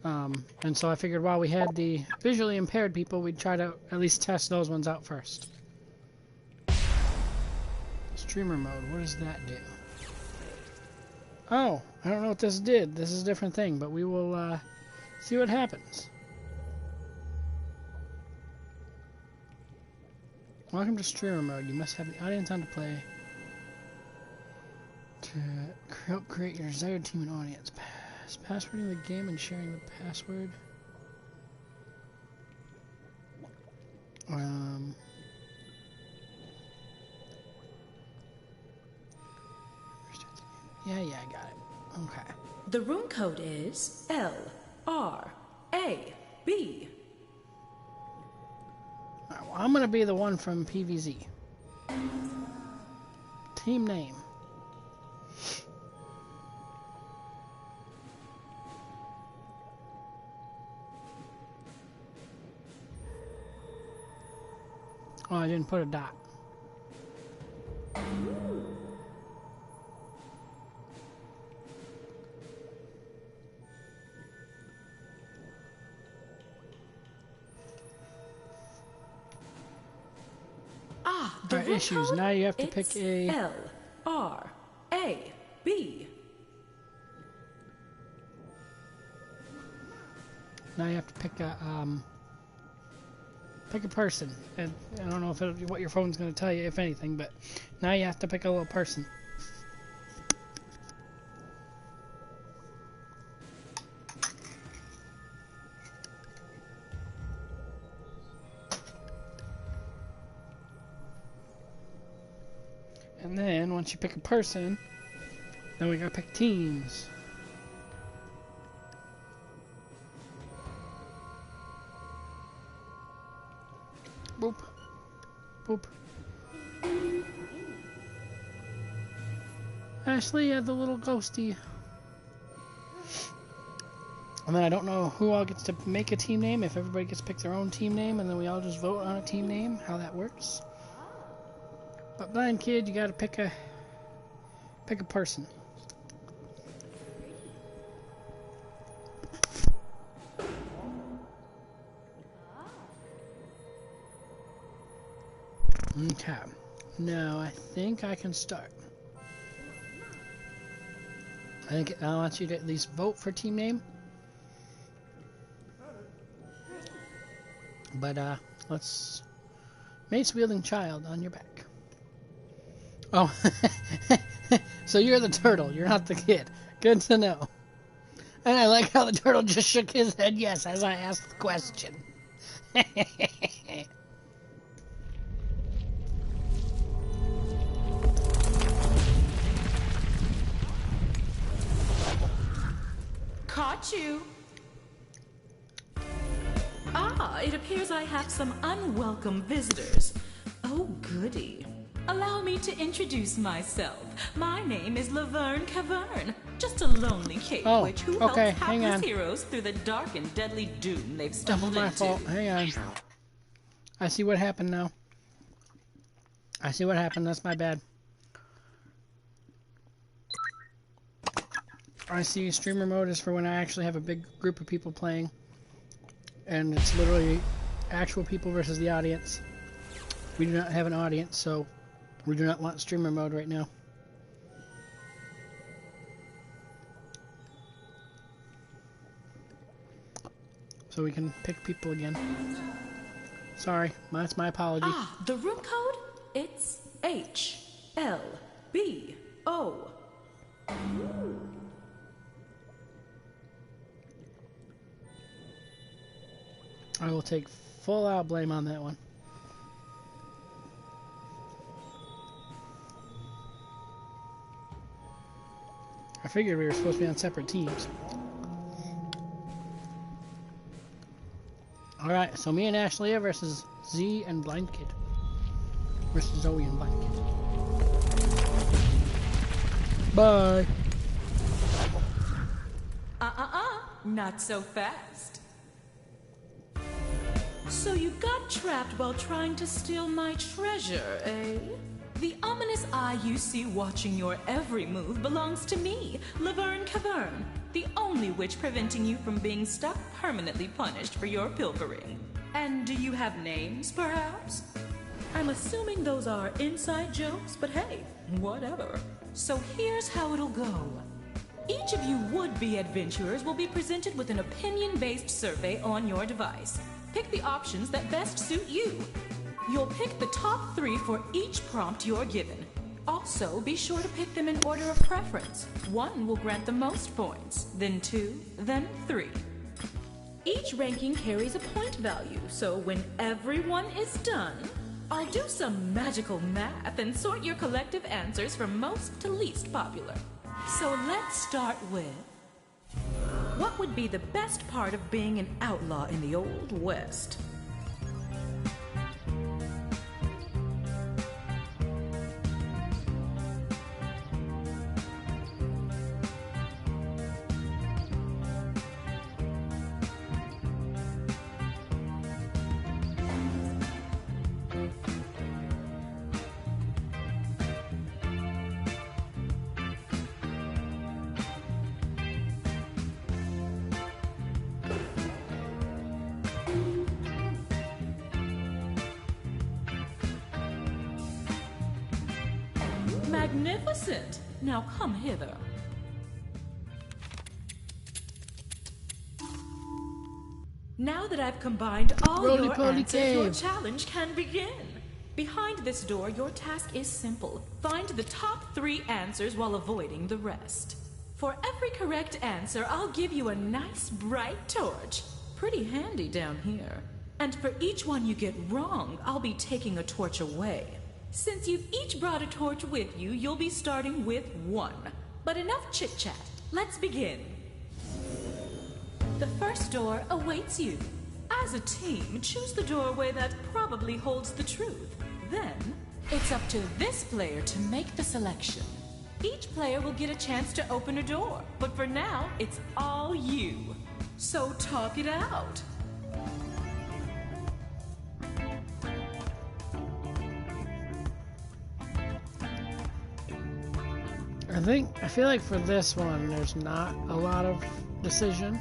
And so I figured while we had the visually impaired people, we'd try to at least test those ones out first. Streamer mode, what does that do? Oh, I don't know what this did. This is a different thing, but we will see what happens. Welcome to streamer mode. You must have the audience on to play to help create your desired team and audience. Passwording the game and sharing the password. Yeah, I got it. Okay. The room code is LRAB. Alright, well, I'm gonna be the one from PVZ. Team name. Oh, I didn't put a dot. Alright, issues. Now you have to pick a... LRAB. Now you have to pick a, pick a person. And I don't know if what your phone's going to tell you, if anything, but now you have to pick a little person. And then, once you pick a person, then we gotta pick teams. Boop. Boop. Ashley had the little ghosty. And then I don't know who all gets to make a team name, if everybody gets to pick their own team name, and then we all just vote on a team name, how that works. But blind kid, you gotta pick a person. Okay. Now I think I can start. I think I want you to at least vote for team name. But let's mace wielding child on your back. Oh, so you're the turtle, you're not the kid. Good to know. And I like how the turtle just shook his head yes as I asked the question. Caught you. Ah, it appears I have some unwelcome visitors. Oh, goody. Allow me to introduce myself. My name is Laverne Cavern, just a lonely cave witch who helps hapless heroes through the dark and deadly doom they've stumbled into. That's my fault. Hang on. I see what happened now. I see what happened. That's my bad. I see streamer mode is for when I actually have a big group of people playing. And it's literally actual people versus the audience. We do not have an audience, so we do not want streamer mode right now. So we can pick people again. Sorry, that's my apology. Ah, the room code? It's HLBO. I will take full out blame on that one. I figured we were supposed to be on separate teams. Alright, so me and Ashley versus Z and Blind Kid. Versus Zoe and Blind Kid. Bye! Not so fast. So you got trapped while trying to steal my treasure, eh? The ominous eye you see watching your every move belongs to me, Laverne Cavern, the only witch preventing you from being stuck permanently punished for your pilfering. And do you have names, perhaps? I'm assuming those are inside jokes, but hey, whatever. So here's how it'll go. Each of you would-be adventurers will be presented with an opinion-based survey on your device. Pick the options that best suit you. You'll pick the top 3 for each prompt you're given. Also, be sure to pick them in order of preference. 1 will grant the most points, then 2, then 3. Each ranking carries a point value, so when everyone is done, I'll do some magical math and sort your collective answers from most to least popular. So let's start with... what would be the best part of being an outlaw in the Old West? Magnificent! Now come hither. Now that I've combined all your answers, your challenge can begin. Behind this door, your task is simple. Find the top 3 answers while avoiding the rest. For every correct answer, I'll give you a nice bright torch. Pretty handy down here. And for each one you get wrong, I'll be taking a torch away. Since you've each brought a torch with you, you'll be starting with 1. But enough chit-chat. Let's begin. The first door awaits you. As a team, choose the doorway that probably holds the truth. Then, it's up to this player to make the selection. Each player will get a chance to open a door, but for now, it's all you. So talk it out. I feel like for this one, there's not a lot of decision.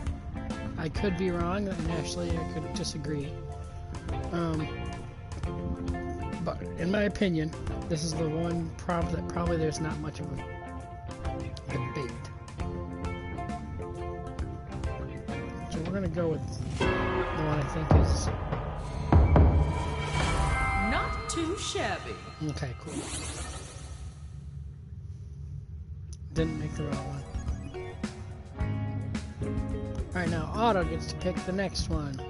I could be wrong, and actually I could disagree. But in my opinion, this is the one that probably there's not much of a debate. So we're gonna go with the one I think is not too shabby. Okay, cool. Didn't make the wrong one. Alright, now Otto gets to pick the next one.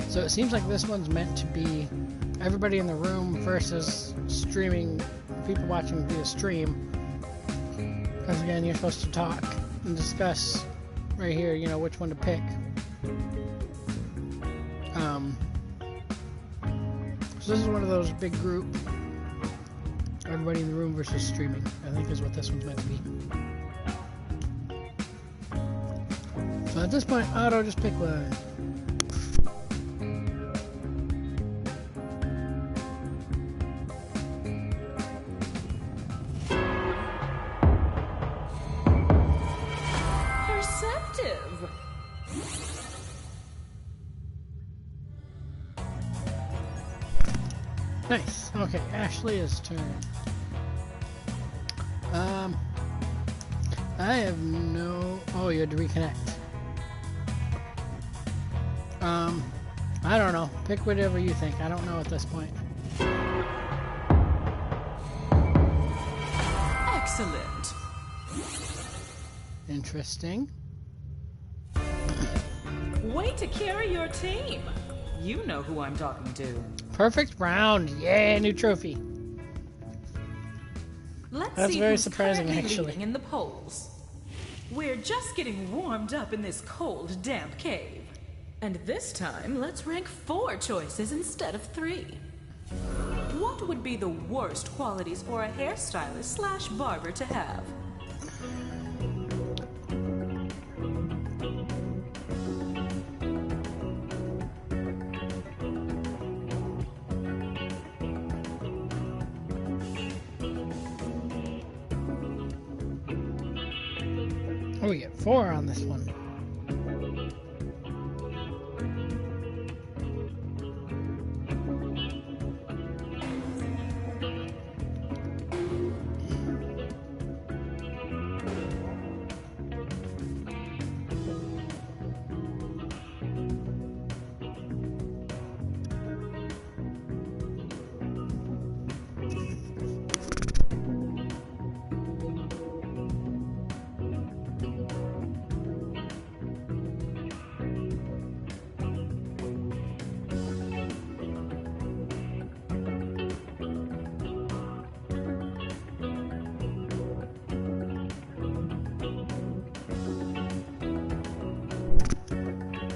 So it seems like this one's meant to be everybody in the room versus streaming, people watching via stream. Because again, you're supposed to talk and discuss right here, you know, which one to pick. So this is one of those big group, everybody in the room versus streaming, I think is what this one's meant to be. So at this point, Otto, just pick one. Perceptive. Nice. Okay, Ashley's turn. I have no... Oh, you had to reconnect. I don't know. Pick whatever you think. I don't know at this point. Excellent. Interesting. Way to carry your team. You know who I'm talking to. Perfect round. Yeah, new trophy. Let's That's see very who's surprising, currently actually. leading in the polls. We're just getting warmed up in this cold, damp cave. And this time, let's rank 4 choices instead of 3. What would be the worst qualities for a hairstylist / barber to have? Oh, we get 4 on this one.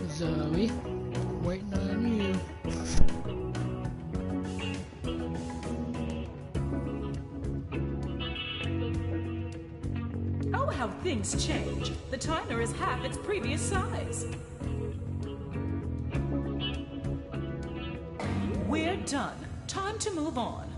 Zoe, waiting on you. Oh, how things change. The timer is half its previous size. We're done. Time to move on.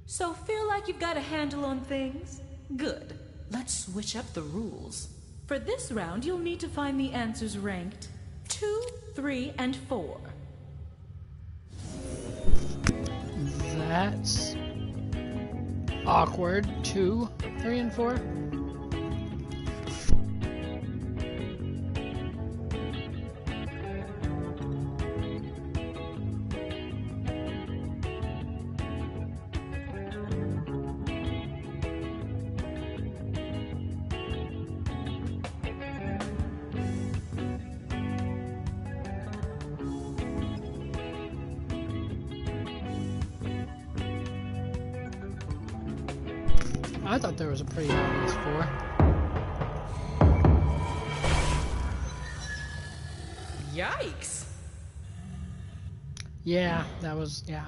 So feel like you've got a handle on things? Good. Let's switch up the rules. For this round, you'll need to find the answers ranked 2, 3, and 4. That's awkward. 2, 3, and 4. I thought there was a pretty obvious 4. Yikes! Yeah, that was, yeah.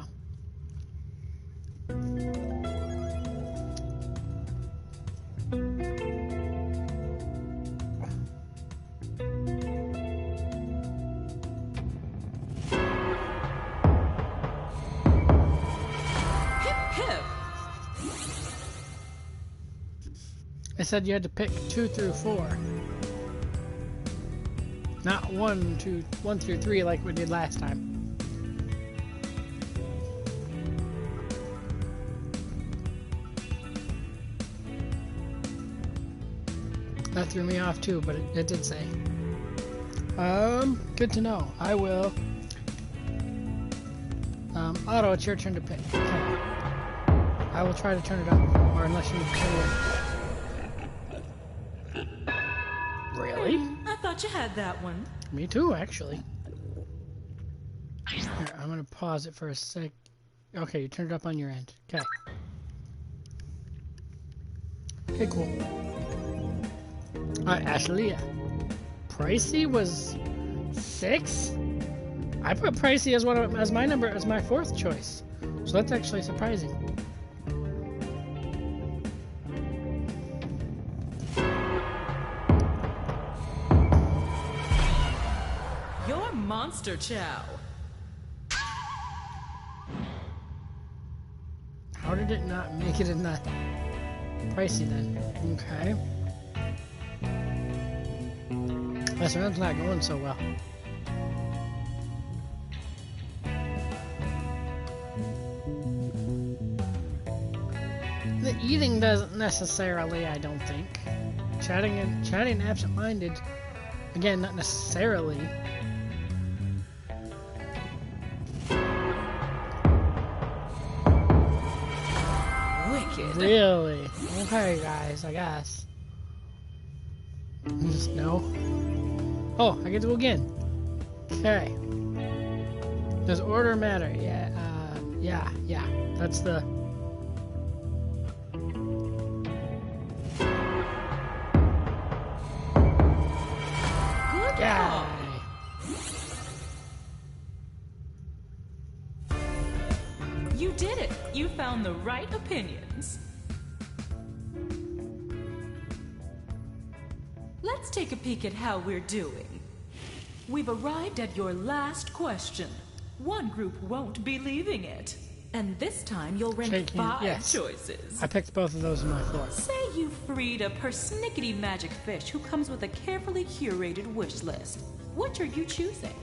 I said you had to pick 2 through 4. Not 1 through 3 like we did last time. That threw me off too, but it did say. Good to know. I will. Otto, it's your turn to pick. Okay. I will try to turn it up, or unless you turn it. Really? thought you had that one. Me too, actually. Here, I'm gonna pause it for a sec. Okay, you turned it up on your end. Okay. Okay, cool. Alright, Ashley. Pricey was 6? I put Pricey as my 4th choice. So that's actually surprising. You're Monster Chow. How did it not make it in the Pricey then? Okay. This round's not going so well. The eating doesn't necessarily, I don't think. Chatting absent-minded, again, not necessarily. Wicked. Really? Okay, guys, I guess. Just no. Oh, I get to go again. Okay. Does order matter? Yeah, yeah. That's the... Good guy. You did it. You found the right opinions. Let's take a peek at how we're doing. We've arrived at your last question. One group won't be leaving it. And this time you'll rank Shake hand, 5 yes. choices. I picked both of those in my floor. Say you freed a persnickety magic fish who comes with a carefully curated wish list. What are you choosing?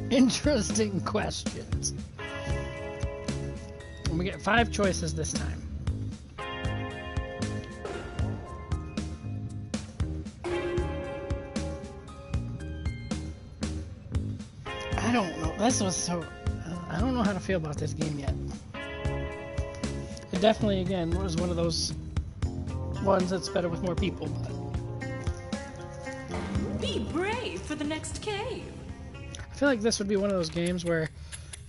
Interesting questions. And we get 5 choices this time. I don't know. This was so... I don't know how to feel about this game yet. It definitely, again, was one of those ones that's better with more people. But Be brave for the next cave. I feel like this would be one of those games where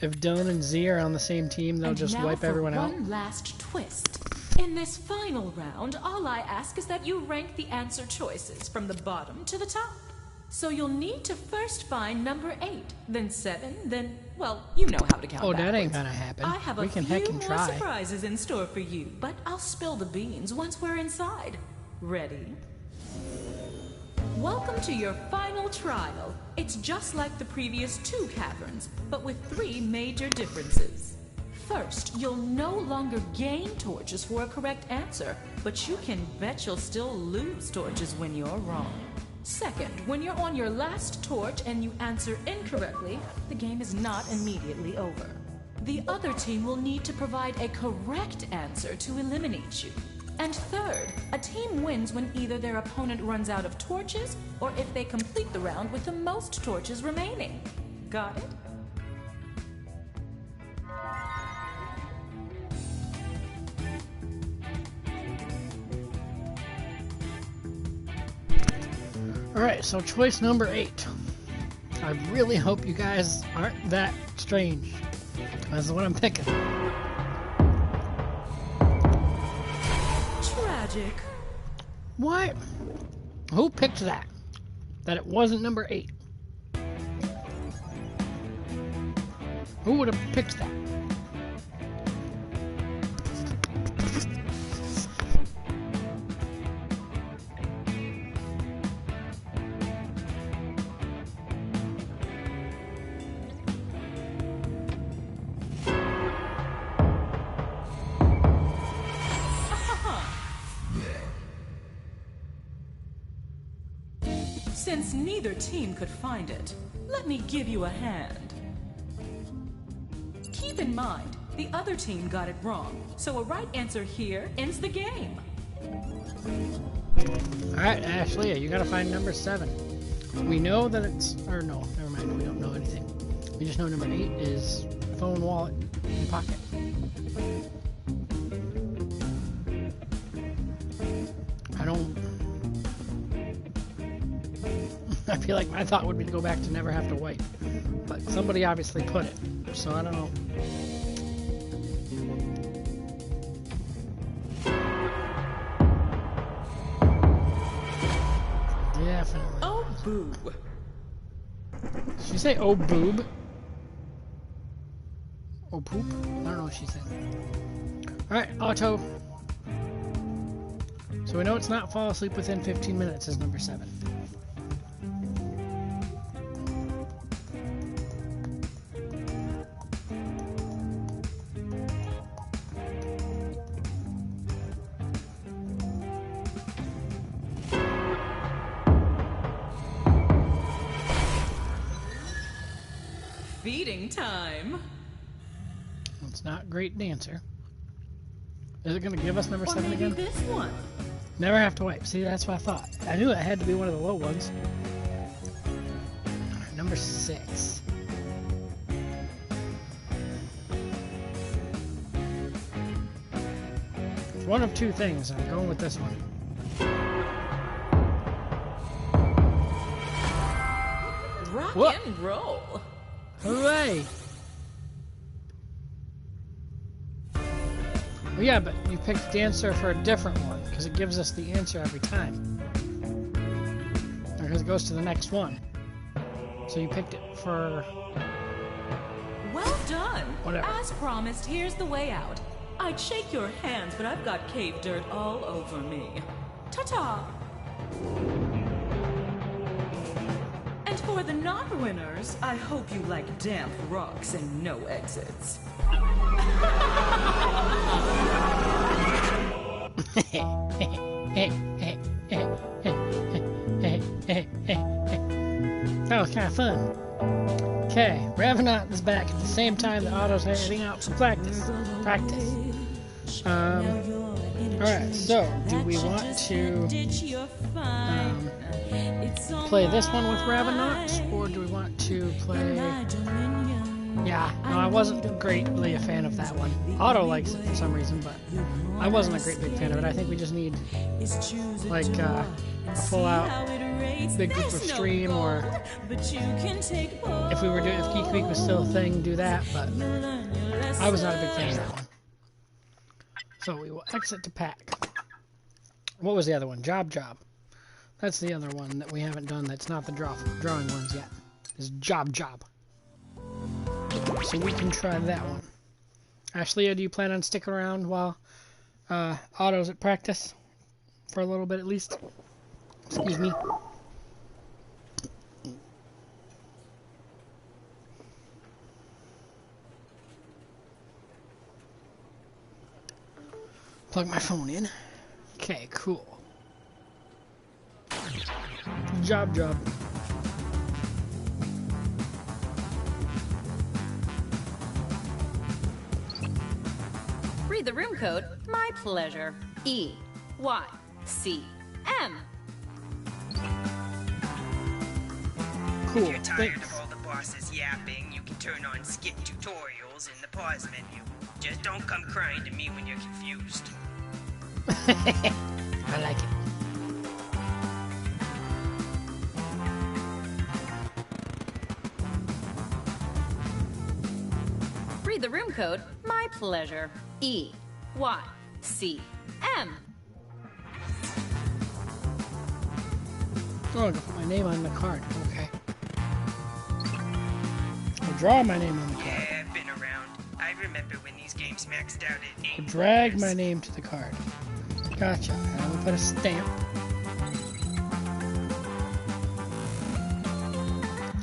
if Dylan and Z are on the same team, they'll just wipe everyone out. One last twist. In this final round, all I ask is that you rank the answer choices from the bottom to the top. So you'll need to first find number 8, then 7, then, well, you know how to count backwards. That ain't gonna happen. I have We a can few heck and more try. surprises in store for you, but I'll spill the beans once we're inside. Ready? Welcome to your final trial. It's just like the previous 2 caverns, but with 3 major differences. First, you'll no longer gain torches for a correct answer, but you can bet you'll still lose torches when you're wrong. Second, when you're on your last torch and you answer incorrectly, the game is not immediately over. The other team will need to provide a correct answer to eliminate you. And third, a team wins when either their opponent runs out of torches or if they complete the round with the most torches remaining. Got it? Alright, so choice number 8. I really hope you guys aren't that strange. That's what I'm picking. Tragic. What? Who picked that? That it wasn't number 8? Who would have picked that? Since neither team could find it, let me give you a hand. Keep in mind, the other team got it wrong, so a right answer here ends the game. Alright, Ashley, you gotta find number 7. We know that it's... Or no, never mind, we don't know anything. We just know number 8 is phone, wallet, and pocket. I don't... I feel like my thought would be to go back to never have to wipe. But somebody obviously put it, so I don't know. Definitely. Oh, boo. Did she say oh boob? Oh poop? I don't know what she said. Alright, auto. So we know it's not fall asleep within 15 minutes is number 7. Feeding time. It's not great dancer. Is it going to give us number 7 Or maybe again? this one. Never have to wipe. See, that's what I thought. I knew it had to be one of the low ones. Number 6. It's one of two things. I'm going with this one. Rock What? and roll. Hooray! Well, yeah, but you picked the answer for a different one, because it gives us the answer every time. Because it goes to the next one. So you picked it for... Well done. Whatever. As promised, here's the way out. I'd shake your hands, but I've got cave dirt all over me. Ta-ta! And for the non-winners, I hope you like damp rocks and no exits. That was kind of fun. Okay, Ravenant is back at the same time that Otto's heading out for practice. Alright, so do we want to play this one with Ravenant, or do we want to play... Yeah, no, I wasn't greatly a fan of that one. Otto likes it for some reason, but I wasn't a great big fan of it. I think we just need like a full-out big group of stream, or if we were doing, if Geek Week was still a thing, do that. But I was not a big fan of that one. So we will exit to pack. What was the other one? Job. That's the other one that we haven't done. That's not the drawing ones yet. Is Job. So we can try that one. Ashley, do you plan on sticking around while Otto's at practice? For a little bit at least? Excuse me. Plug my phone in. Okay, cool. Job. Read the room code. My pleasure. EYCM. Cool. If you're tired Thanks. of all the bosses yapping, you can turn on skit tutorials in the pause menu. Just don't come crying to me when you're confused. I like it. Read the room code. My pleasure. EYCM. Oh, I'll put my name on the card. Okay. I'll draw my name on the card. Yeah, I've been around. I remember when these games maxed out at 8 I'll drag players. my name to the card. Gotcha. And I'm gonna put a stamp.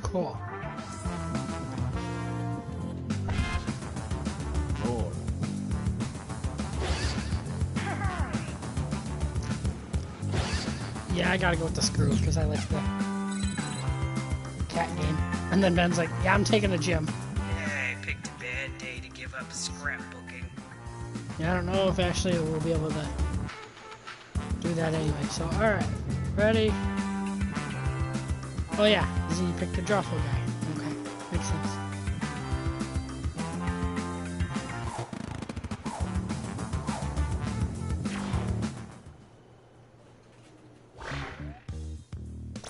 Cool. Four. Yeah, I gotta go with the screw because I like the And then Ben's like, yeah, I'm taking a gym. Yeah, I picked a bad day to give up scrapbooking. Yeah, I don't know if actually we'll be able to do that anyway. So, alright. Ready? Oh yeah, you picked the Drawful guy. Okay, makes sense.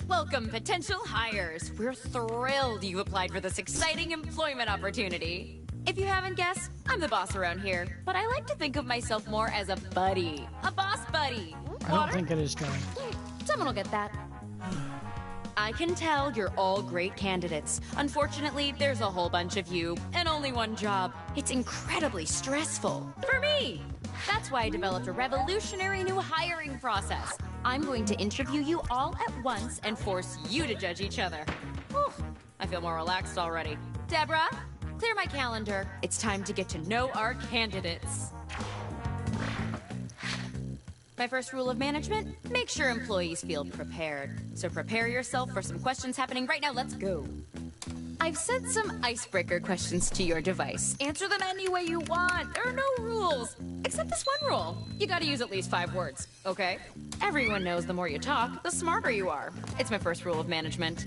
Welcome, potential hires. We're thrilled you applied for this exciting employment opportunity. If you haven't guessed, I'm the boss around here, but I like to think of myself more as a buddy. A boss buddy. I don't think it is going. Someone will get that. I can tell you're all great candidates. Unfortunately, there's a whole bunch of you, and only one job. It's incredibly stressful. For me! That's why I developed a revolutionary new hiring process. I'm going to interview you all at once and force you to judge each other. Whew, I feel more relaxed already. Deborah, clear my calendar. It's time to get to know our candidates. My first rule of management, make sure employees feel prepared. So prepare yourself for some questions happening right now. Let's go. I've sent some icebreaker questions to your device. Answer them any way you want. There are no rules. Except this one rule. You gotta use at least 5 words, okay? Everyone knows the more you talk, the smarter you are. It's my first rule of management.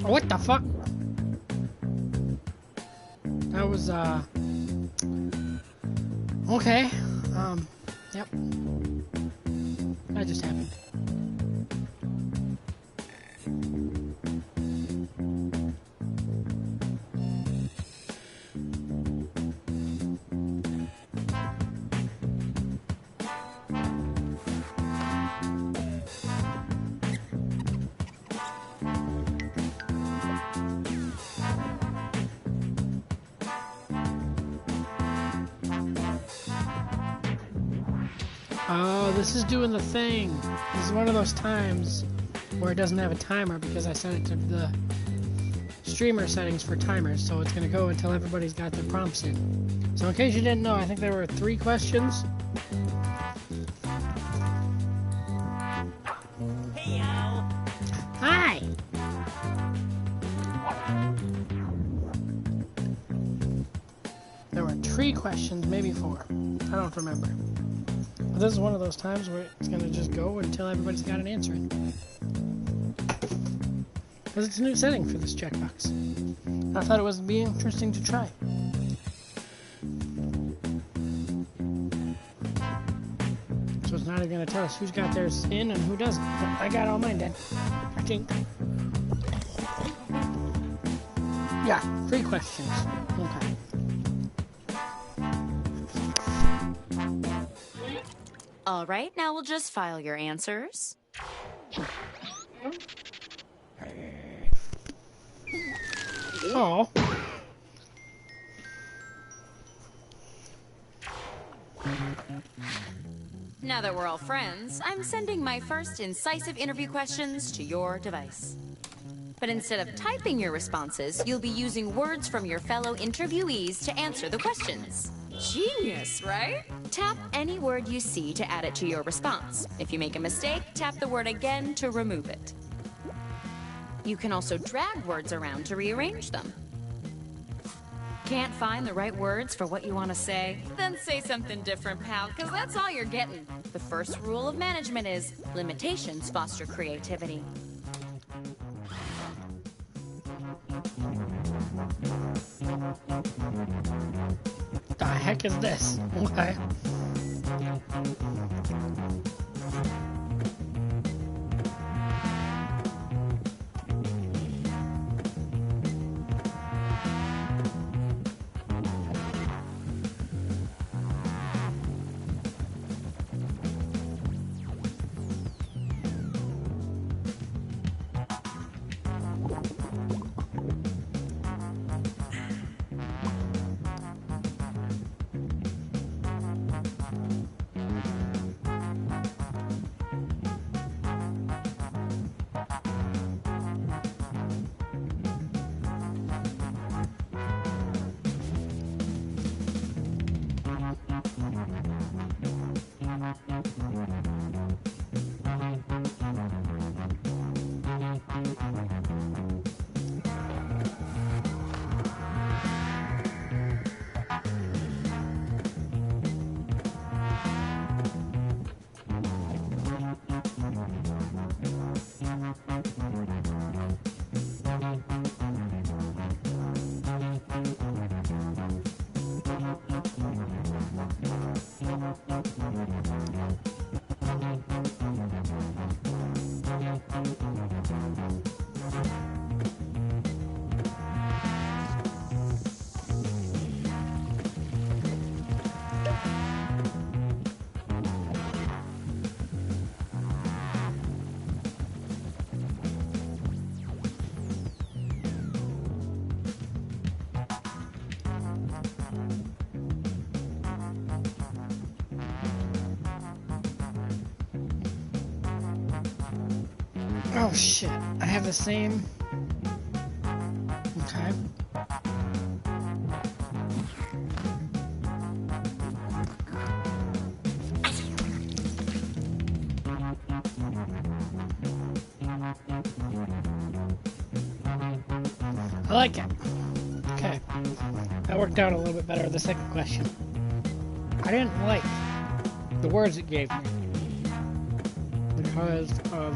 What the fuck? That was, okay. Yep. That just happened. Oh, this is doing the thing. This is one of those times where it doesn't have a timer because I set it to the streamer settings for timers, so it's going to go until everybody's got their prompts in. So in case you didn't know, I think there were 3 questions. Hey, Al. Hi! There were 3 questions, maybe 4. I don't remember. But this is one of those times where it's going to just go until everybody's got an answer in. Because it's a new setting for this checkbox. I thought it would be interesting to try. So it's not even going to tell us who's got theirs in and who doesn't. But I got all mine done, I think. Yeah, 3 questions. Okay. All right, now we'll just file your answers. Oh. Now that we're all friends, I'm sending my first incisive interview questions to your device. But instead of typing your responses, you'll be using words from your fellow interviewees to answer the questions. Genius, right? Tap any word you see to add it to your response. If you make a mistake, tap the word again to remove it. You can also drag words around to rearrange them. Can't find the right words for what you want to say? Then say something different, pal, because that's all you're getting. The first rule of management is limitations foster creativity. The heck is this? Okay. Oh shit, I have the same. Okay. I like it. Okay. That worked out a little bit better the second question. I didn't like the words it gave me because of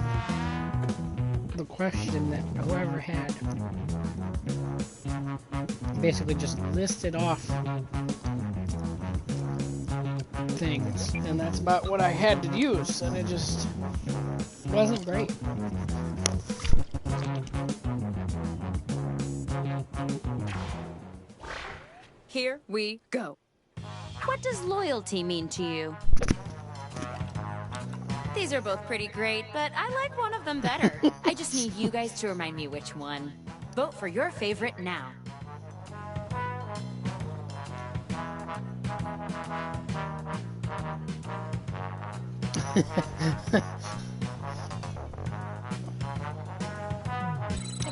the question that whoever had basically just listed off things, and that's about what I had to use, and it just wasn't great. Here we go. What does loyalty mean to you? These are both pretty great, but I like one of them better. I just need you guys to remind me which one. Vote for your favorite now.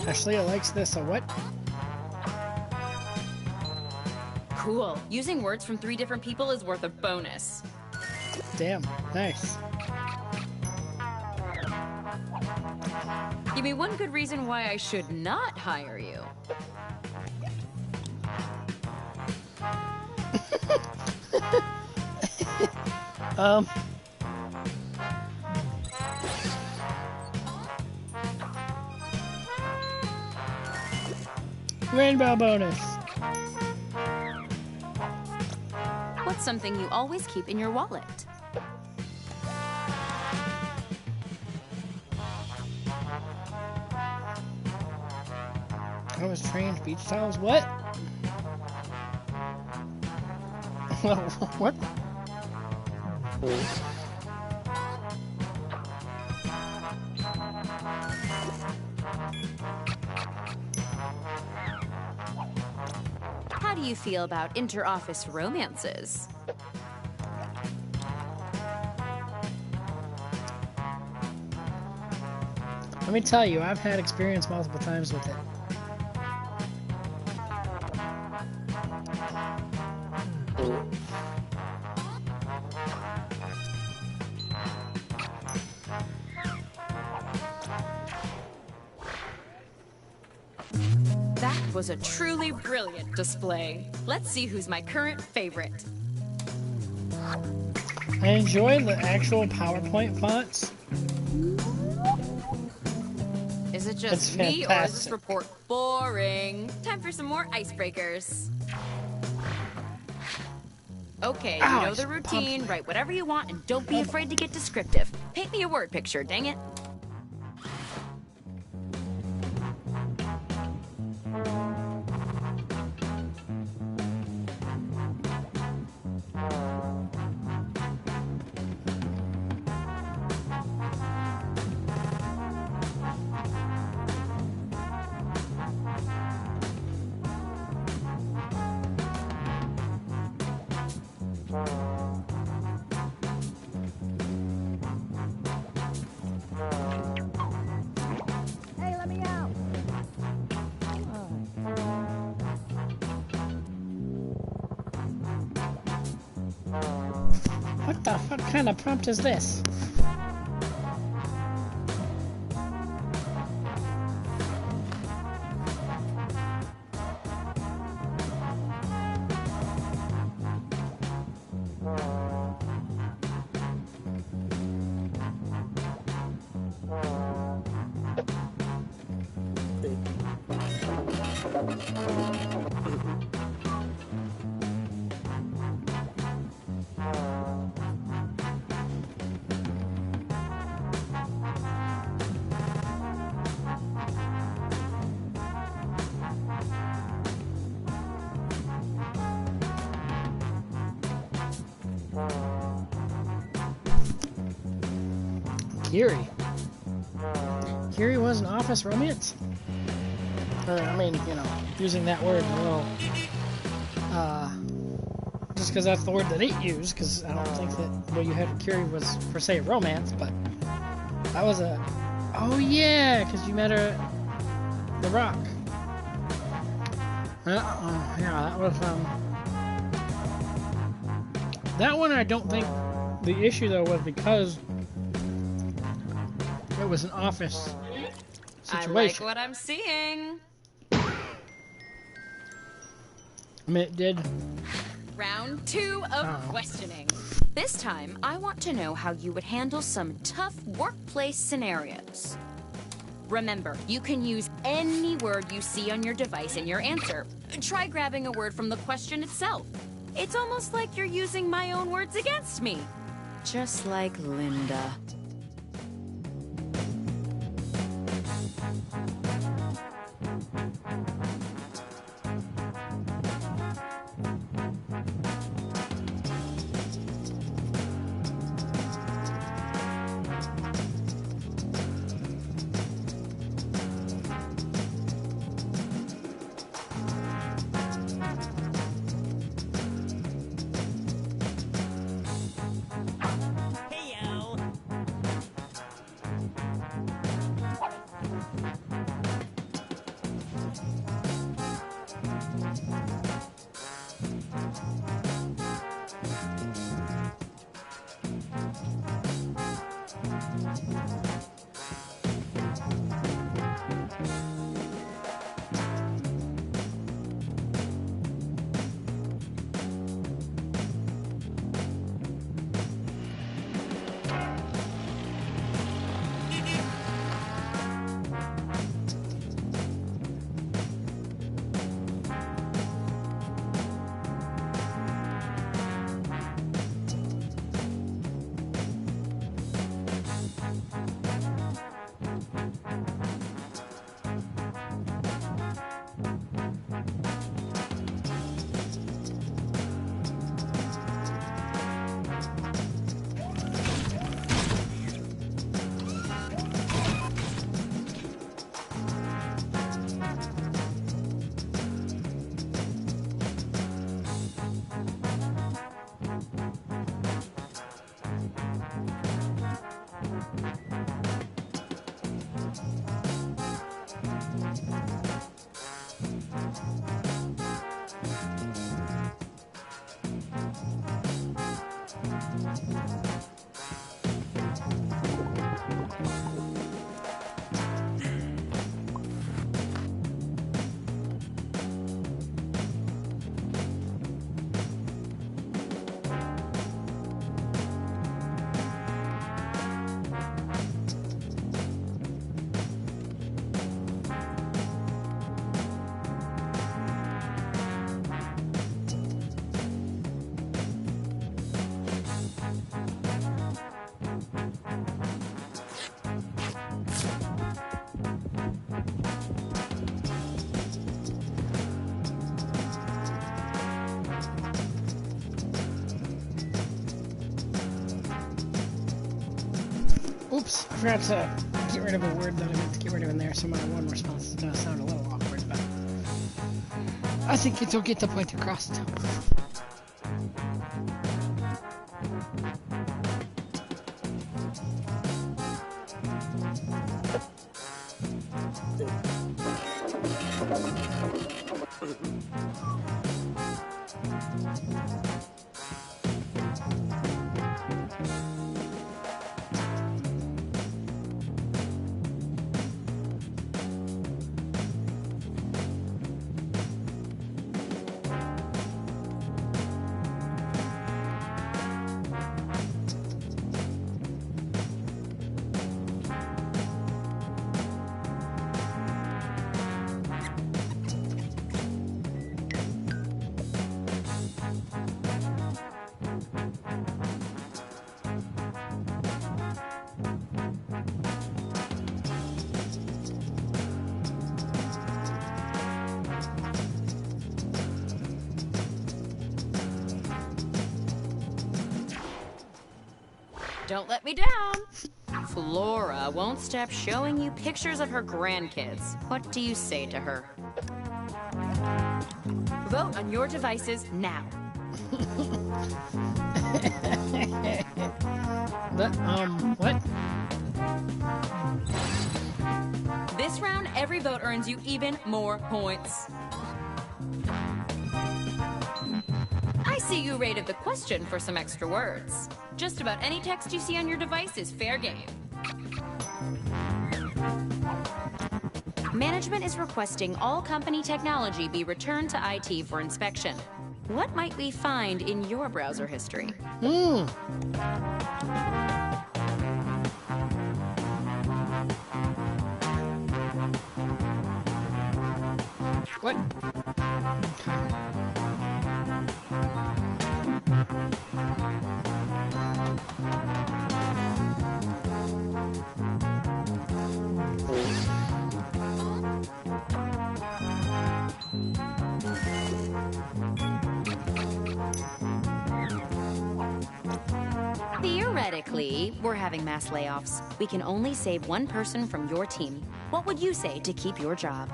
Ashley likes this. A what? Cool. Using words from 3 different people is worth a bonus. Damn, nice. Give me one good reason why I should not hire you. Rainbow bonus. What's something you always keep in your wallet? I was trained beach towels. What? What? How do you feel about inter-office romances? Let me tell you, I've had experience multiple times with it. That was a truly brilliant display. Let's see who's my current favorite. I enjoy the actual PowerPoint fonts. Is it It's just me, or is this fantastic. report boring? Time for some more icebreakers. Okay, you know Ouch, the routine. pumped. Write whatever you want and don't be afraid to get descriptive. Paint me a word picture, dang it. What the fuck kind of prompt is this? Kiri. Kiri was an office romance? Or, I mean, you know, using that word a little, just because that's the word that it used, because I don't think that what you had with Kiri was, per se, a romance, but that was a, oh yeah, because you met her at The Rock. Yeah, that was, that one I don't think, the issue though was because it was an office I situation. like what I'm seeing. I mean, it did. Round 2 of Oh. questioning. This time, I want to know how you would handle some tough workplace scenarios. Remember, you can use any word you see on your device in your answer. Try grabbing a word from the question itself. It's almost like you're using my own words against me. Just like Linda. Oops, I forgot to get rid of a word that I meant to get rid of in there, so my one response is going to sound a little awkward, but I think it'll get the point across. Don't let me down. Flora won't stop showing you pictures of her grandkids. What do you say to her? Vote on your devices now. What? This round, every vote earns you even more points. I see you rated the question for some extra words. Just about any text you see on your device is fair game. Management is requesting all company technology be returned to IT for inspection. What might we find in your browser history? What? Theoretically, we're having mass layoffs. We can only save one person from your team. What would you say to keep your job?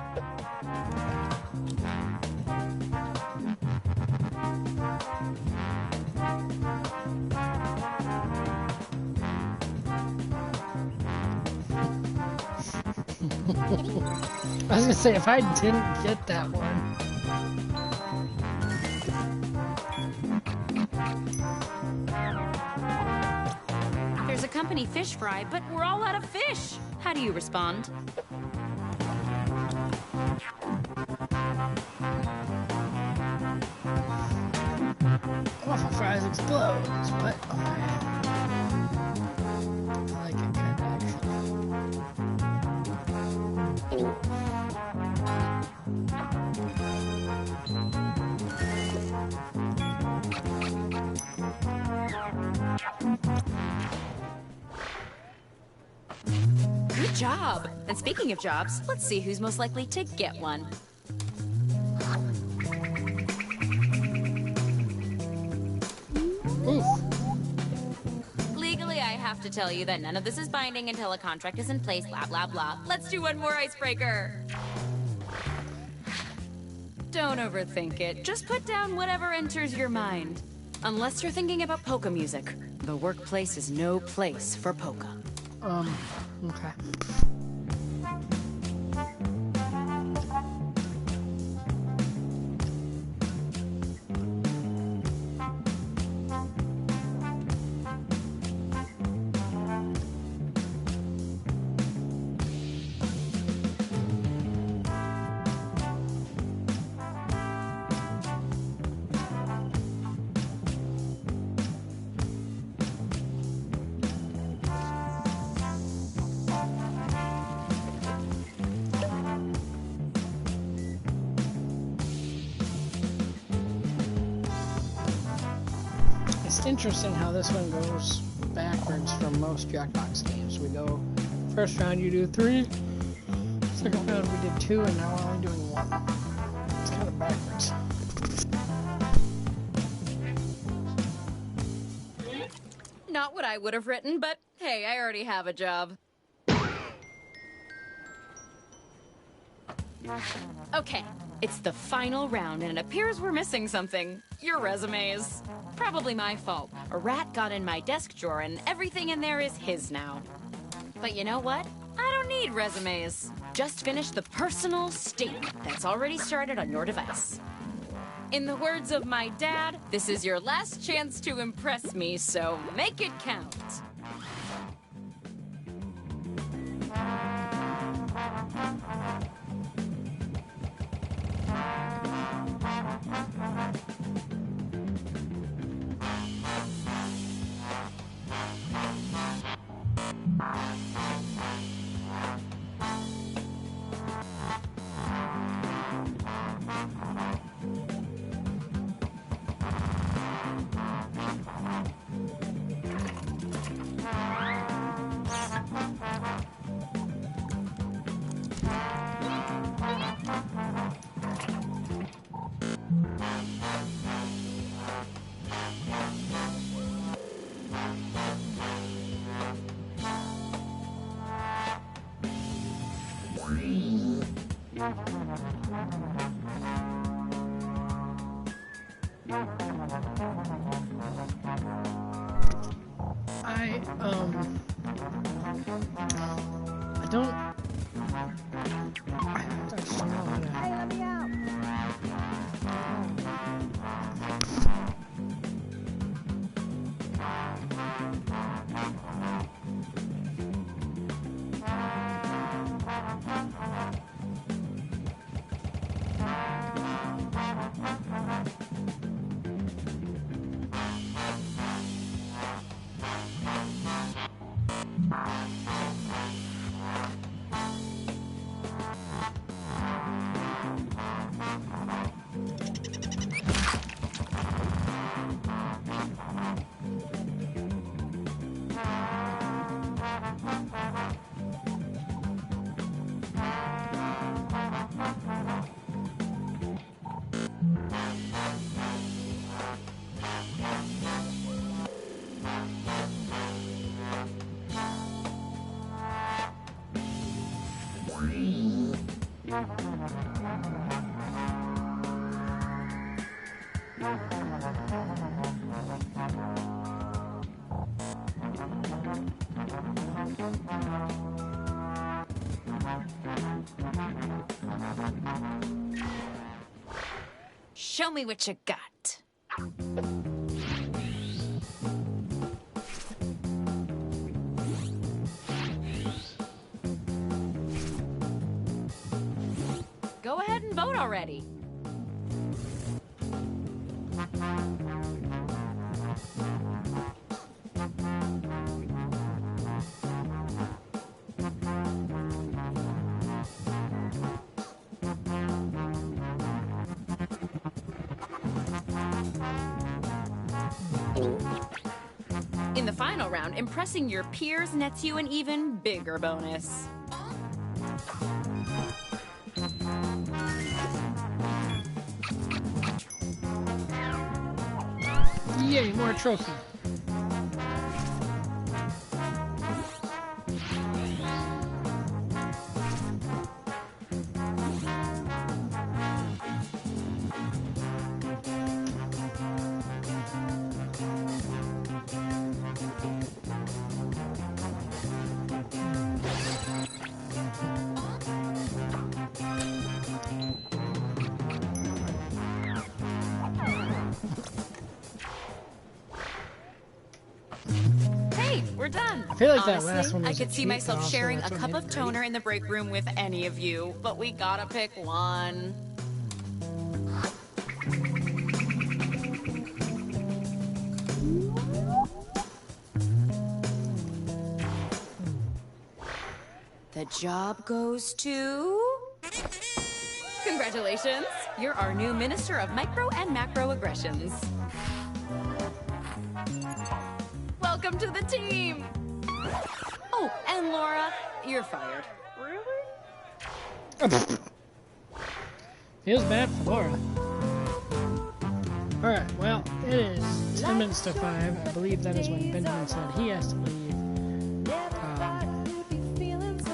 I was gonna say, if I didn't get that one. There's a company fish fry, but we're all out of fish. How do you respond? Waffle fries explodes, but I like it kind of Good job. And speaking of jobs, let's see who's most likely to get one. Oof. Legally, I have to tell you that none of this is binding until a contract is in place, blah, blah, blah. Let's do one more icebreaker. Don't overthink it. Just put down whatever enters your mind. Unless you're thinking about polka music. The workplace is no place for polka. Okay. It's interesting how this one goes backwards from most Jackbox games. We go, first round you do 3, second round we did 2, and now we're only doing 1. It's kind of backwards. not what I would have written, but hey, I already have a job. Okay, it's the final round, and it appears we're missing something. Your resumes. Probably my fault. A rat got in my desk drawer, and everything in there is his now. But you know what? I don't need resumes. Just finish the personal statement that's already started on your device. In the words of my dad, this is your last chance to impress me, so make it count. I don't... I just don't know how to... Hey, let me out. Show me what you got. Go ahead and vote already. In the final round, impressing your peers nets you an even bigger bonus. Yay, more trophy. We're done. I feel like Honestly, that last one was I could a see cheat, myself but also sharing a that's what cup made of it toner great. in the break room with any of you, but we gotta pick one. The job goes to... Congratulations! You're our new Minister of Micro and Macro Aggressions. Welcome to the team! Oh, and Laura, you're fired. Feels bad for Laura. Alright, well, it is 10 minutes to 5. I believe that is when Benjamin said he has to leave.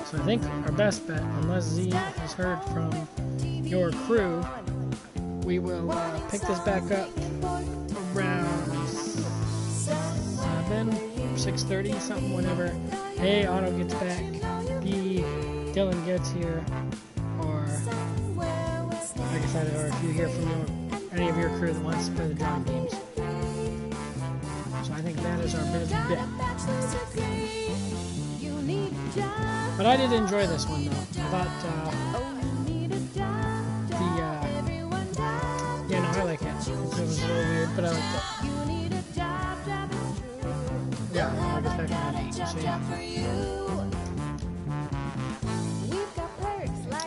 So I think our best bet, unless Z has heard from your crew, we will pick this back up around 6:30, something, whenever A, Otto gets back, B, Dylan gets here, or, like I said, or if you hear from any of your crew that wants to play the drawing games. So I think that is our best bet. But I did enjoy this one, though. I thought, yeah, no, I like it. It was a little weird, but I liked it. Yeah, I'll get back on 8, so yeah.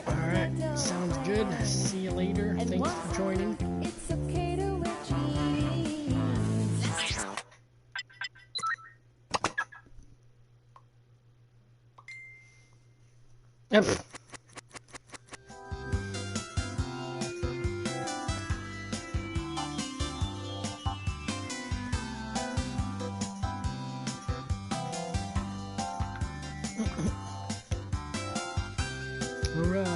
Alright, sounds good. See you later. Thanks for joining. Yep. Alright.